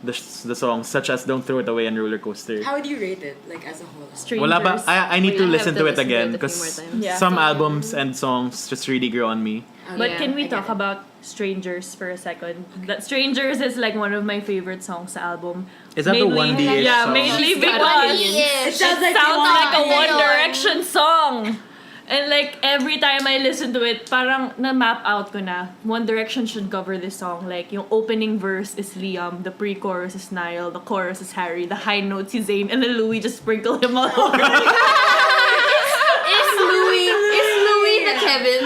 S1: the songs such as Don't Throw It Away and Roller Coaster.
S4: How do you rate it, like as a whole?
S2: Strangers.
S1: Wala ba? I need
S3: Wait,
S1: to
S3: I have
S1: listen
S3: to
S1: to it
S3: listen to
S1: again
S3: it a few
S1: because
S3: more times.
S2: Yeah.
S1: some albums and songs just really grow on me.
S2: But
S3: Yeah,
S2: can we
S4: I
S2: talk
S4: get it.
S2: about Strangers for a second? That Strangers is like one of my favorite songs sa album.
S1: Is that the 1DH
S2: Yeah,
S1: song?
S2: mainly
S3: It's got
S2: because
S3: opinions.
S4: It sounds like
S2: sounds
S4: you
S2: like a
S4: want
S2: One
S5: it.
S2: Direction song. And like every time I listen to it, parang na-map out ko na, One Direction should cover this song. Like yung opening verse is Liam, the pre-chorus is Niall, the chorus is Harry, the high notes is Zayn, and then Louis just sprinkle him all over.
S3: Is Louis the Kevin?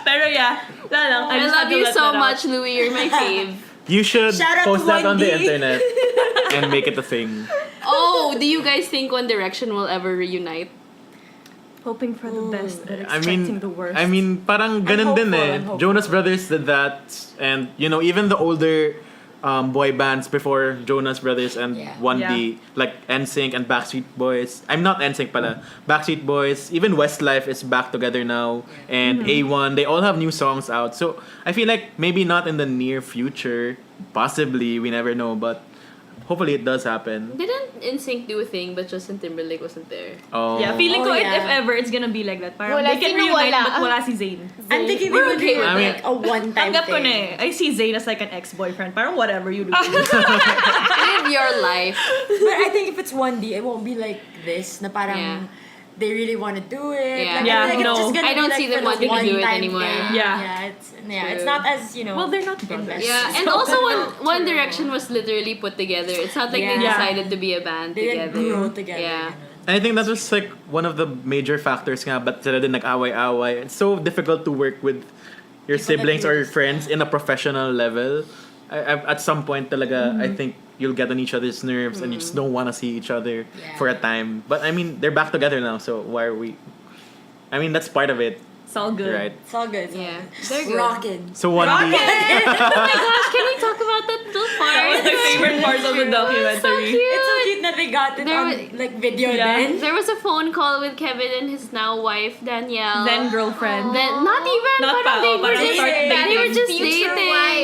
S2: Pero yeah, wala lang.
S3: I
S2: just
S3: love
S2: had to
S3: you
S2: let
S3: so
S2: that out.
S3: much, Louis. You're my fave.
S1: You should
S4: Shout out
S1: post
S4: to
S1: that on the
S4: 1D.
S1: internet and make it a thing.
S3: Oh, do you guys think One Direction will ever reunite?
S2: Hoping for the best and
S1: I
S2: expecting
S1: mean,
S2: the worst.
S1: parang ganun din
S2: hopeful,
S1: eh.
S2: I'm hopeful.
S1: Jonas Brothers did that, and you know, even the older boy bands before Jonas Brothers and
S4: Yeah.
S1: 1D, like NSYNC and Backstreet Boys. I'm not NSYNC pala. Backstreet Boys, even Westlife is back together now, and A1, they all have new songs out. So I feel like maybe not in the near future, possibly, we never know, but hopefully it does happen.
S3: Didn't NSYNC do a thing, but Justin Timberlake wasn't there?
S1: Oh.
S2: Yeah, feeling
S4: Oh,
S2: ko
S4: yeah.
S2: if ever it's gonna be like that. Parang
S5: Wala,
S2: they can
S5: sino
S2: reunite
S5: wala?
S2: but wala si Zayn.
S4: I'm thinking they
S3: We're
S4: would
S3: okay
S4: do
S3: with
S4: like a one-time
S2: Tanggap ko na
S4: thing.
S2: eh. I see Zayn as like an ex-boyfriend. Parang whatever you do.
S3: Live your life.
S4: But I think if it's 1D, it won't be like this. Na parang
S3: Yeah.
S4: they really want to do it.
S3: Yeah.
S4: Like,
S2: Yeah,
S4: I feel like
S2: no.
S4: it's just gonna
S3: I don't
S4: be like
S3: see them
S4: for the
S3: wanting to do it
S4: one-time
S3: anymore.
S4: thing.
S2: Yeah.
S4: It's
S3: True.
S4: not as, you know.
S2: Well, they're not brothers.
S4: invested.
S3: Yeah, and also One Direction was literally put together. It's not like they
S4: Yeah.
S3: decided to be a band
S4: They didn't
S3: together.
S4: grow together.
S3: Yeah.
S1: And I think that was like one of the major factors nga but sila din nag-away-away. It's so difficult to work with your
S4: People that
S1: siblings or
S4: you
S1: your friends in a professional level. At some point talaga, I think you'll get on each other's nerves and you just don't want to see each other
S4: Yeah.
S1: for a time. But I mean, they're back together now, so why are we... I mean, that's part of it,
S2: It's all good.
S1: right?
S4: It's all good. It's all
S3: Yeah.
S4: good.
S3: They're good.
S4: Rockin'.
S1: So one
S3: Oh my gosh, can we talk about that little part?
S2: That was my favorite part of the
S3: So
S2: documentary.
S3: cute.
S4: It's so cute that they got it
S3: There
S4: on
S3: was-
S4: like video
S2: Yeah.
S4: then.
S3: There was a phone call with Kevin and his now wife Danielle.
S2: Then girlfriend.
S3: Then not even
S2: Not
S3: parang
S2: pa,
S3: they
S2: oh,
S3: were
S2: parang
S3: just
S2: start
S3: they were
S2: dating.
S3: just
S5: Future
S3: dating.
S5: wife.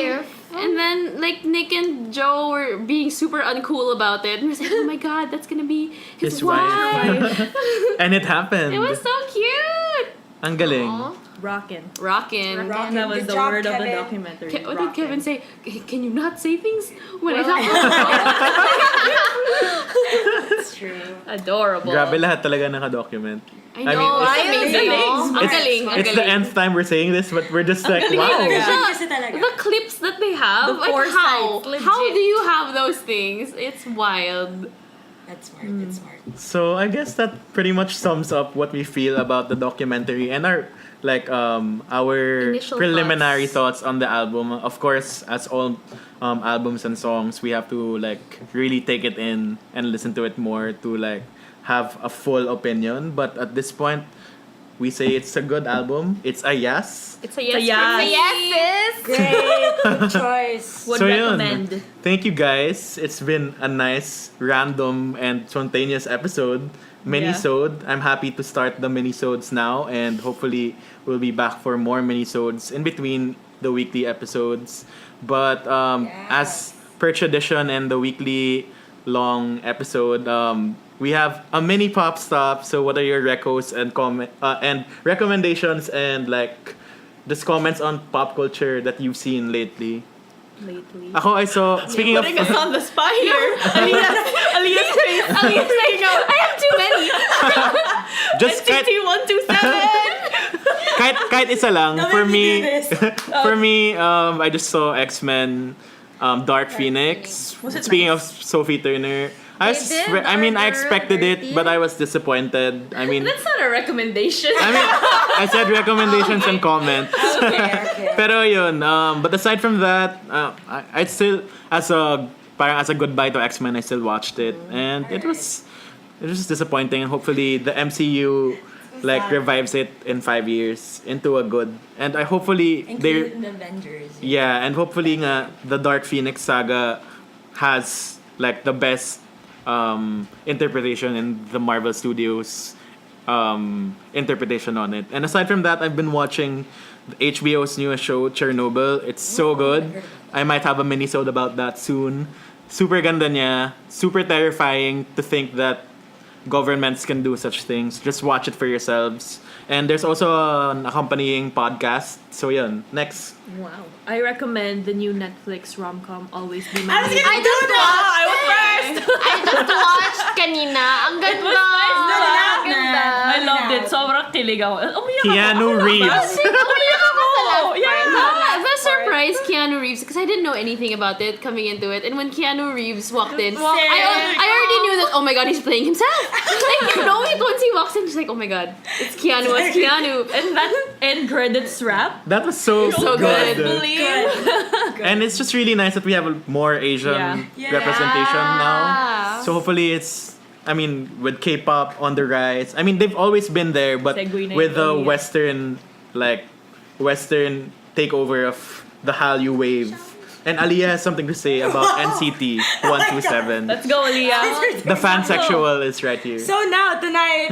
S3: like Nick and Joe were being super uncool about it. And we're like, oh my god, that's gonna be his wife.
S1: And it happened.
S3: It was so cute.
S1: Ang galing.
S3: Aw.
S2: Rockin'.
S3: Rockin'.
S4: Rockin'.
S2: That was
S4: Good
S2: the
S4: job,
S2: word of the
S4: Kevin.
S2: documentary.
S3: What did Kevin say? Can you not say things when I talk about
S4: It's true.
S3: Adorable.
S1: Grabe lahat talaga naka-document.
S3: I know,
S1: it's
S3: it's amazing.
S2: galing.
S3: Ang galing, ang
S1: It's the
S3: galing.
S1: nth time we're saying this, but we're just like,
S2: galing
S1: wow.
S2: talaga.
S4: Vision kasi talaga.
S3: The clips that they have,
S2: The
S3: like how?
S2: foresight, legit.
S3: How do you have those things? It's wild.
S4: That's smart. It's smart.
S1: So I guess that pretty much sums up what we feel about the documentary and our our
S3: Initial
S1: preliminary thoughts on the album. Of course, as all albums and songs, we have to really take it in and listen to it more to have a full opinion. But at this point, we say it's a good album. It's a yes.
S3: It's a yes.
S2: It's a yes.
S3: for me.
S5: Yes,
S4: Great. Good choice.
S2: Would
S1: So yun.
S2: recommend.
S1: Thank you guys. It's been a nice, random, and spontaneous episode. Minisode. I'm happy to start the minisodes now, and hopefully we'll be back for more minisodes in between the weekly episodes. But as per tradition and the weekly long episode, we have a mini pop stop. So what are your recos and and recommendations and just comments on pop culture that you've seen lately? Ako, I saw, speaking of...
S2: Putting us on the spot here. Aliyah's face.
S3: Aliyah's like, I have too many.
S1: just kahit isa lang.
S4: Don't
S1: For
S4: make me do
S1: me,
S4: this.
S1: for me, I just saw X-Men, Dark Phoenix.
S2: Was it
S1: Speaking
S2: nice?
S1: of Sophie Turner, I
S5: did
S1: expected it,
S5: order
S1: but I was disappointed. I mean,
S2: That's not a recommendation.
S1: I said recommendations and comments.
S4: Okay.
S1: Pero yun, but aside from that, I still, as a goodbye to X-Men, I still watched it. And it was just disappointing. And hopefully the MCU revives it in 5 years into a good. And I hopefully
S4: Including the Avengers.
S1: yeah, and hopefully nga, the Dark Phoenix saga has the best interpretation in the Marvel Studios interpretation on it. And aside from that, I've been watching HBO's newest show, Chernobyl. It's so good. I might have a minisode about that soon. Super ganda niya. Super terrifying to think that governments can do such things. Just watch it for yourselves. And there's also an accompanying podcast. So yun, next.
S2: Wow. I recommend the new Netflix rom-com Always Be My
S4: I was
S2: Maybe.
S4: gonna do that!
S2: I was first!
S3: I just watched kanina. Ang ganda.
S2: nice, diba?
S3: Ang ganda.
S2: I loved it. Sobrang kilig ako. Umiyak ako.
S1: Keanu Reeves.
S2: Umiyak ako.
S3: I was surprised Keanu Reeves because I didn't know anything about it coming into it. And when Keanu Reeves walked in, I already knew that, oh my god, he's playing himself. Like, you know it once he walks in, just like, oh my god, it's Keanu, it's Keanu.
S2: And that end credits rap.
S1: That was so
S3: So good.
S1: And it's just really nice that we have more Asian
S4: Yeah.
S1: representation now. So hopefully it's, with K-pop on the rise. They've always been there, but
S2: Segue na
S1: with the
S2: yun.
S1: Western takeover of the Hallyu wave. And Aliyah has something to say about NCT 127.
S2: Let's go, Aliyah.
S1: The fansexual is right here.
S4: So now, tonight,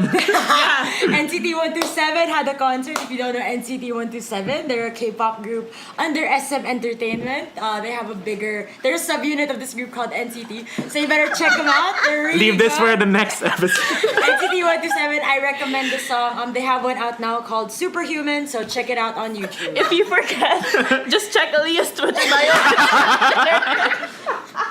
S4: NCT 127 had a concert. If you don't know NCT 127, they're a K-pop group under SM Entertainment. They have they're a subunit of this group called NCT. So you better check them out. They're really
S1: Leave this for
S4: good.
S1: the next episode.
S4: NCT 127, I recommend the song. They have one out now called Superhuman, so check it out on YouTube.
S2: If you forget, just check Aliyah's Twitter bio.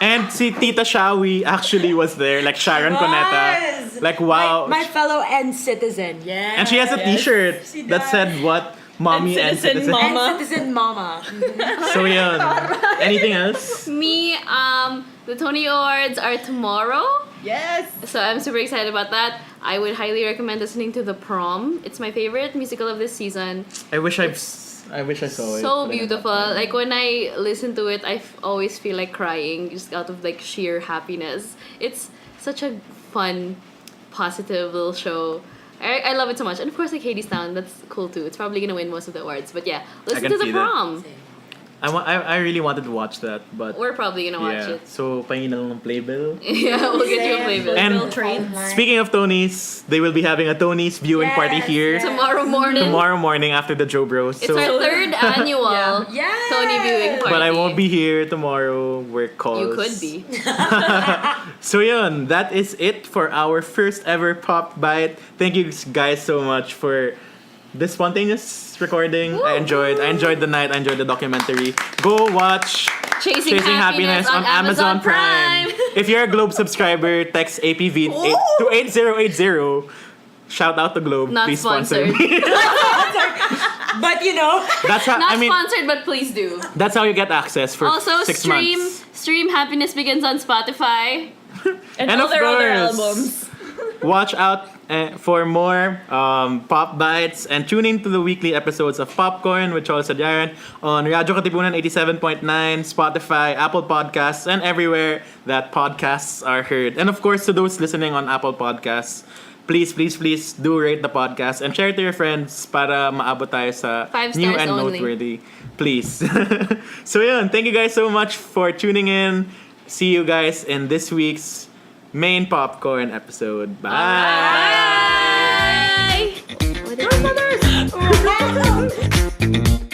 S1: And si Tita Shawi actually was there, like Sharon
S4: Yes.
S1: Cuneta. Like, wow.
S4: My fellow N-citizen, yeah.
S1: And she has a t-shirt
S4: She
S1: that
S4: does.
S1: said what? Mommy and
S2: N-citizen
S1: citizen.
S2: mama.
S4: N-citizen mama.
S1: So yun. Anything else?
S3: Me, the Tony Awards are tomorrow.
S2: Yes.
S3: So I'm super excited about that. I would highly recommend listening to The Prom. It's my favorite musical of this season.
S1: I wish I saw it.
S3: So beautiful. Like when I listen to it, I always feel like crying just out of sheer happiness. It's such a fun, positive little show. I love it so much. And of course, Hades Town, that's cool too. It's probably gonna win most of the awards. But yeah, listen
S1: can
S3: to The
S1: see that.
S3: Prom.
S1: I really wanted to watch that, but
S3: We're probably gonna watch
S1: yeah.
S3: it.
S1: So pahingin na lang ng playbill.
S3: Yeah, we'll get you a playbill.
S1: And speaking of Tonys, they will be having a Tonys viewing party here
S3: Tomorrow morning
S1: after the Joe Bros.
S3: It's our third annual
S4: Yes.
S3: Tony viewing party.
S1: But I won't be here tomorrow. Work calls.
S3: You could be.
S1: So yun, that is it for our first ever Pop Bite. Thank you guys so much for this spontaneous recording. I enjoyed the night. I enjoyed the documentary. Go watch
S3: Chasing Happiness on Amazon Prime.
S1: If you're a Globe subscriber, text APV to 8080. Shout out to Globe.
S3: Not
S1: Please sponsor
S3: sponsored.
S1: me.
S4: But you know.
S1: That's how
S3: Not sponsored, but please do.
S1: that's how you get access for
S3: Also,
S1: 6 months.
S3: stream Happiness Begins on Spotify.
S2: And
S1: And
S2: all
S1: of
S2: their other
S1: course,
S2: albums.
S1: Watch out for more Pop Bites and tune in to the weekly episodes of Popcorn with Cholo Sediaren on Radyo Katipunan 87.9, Spotify, Apple Podcasts, and everywhere that podcasts are heard. And of course, to those listening on Apple Podcasts, please do rate the podcast and share it to your friends para maabot tayo sa
S3: 5
S1: new
S3: stars
S1: and
S3: only.
S1: noteworthy. Please. So yun, thank you guys so much for tuning in. See you guys in this week's main Popcorn episode. Bye!
S3: Bye!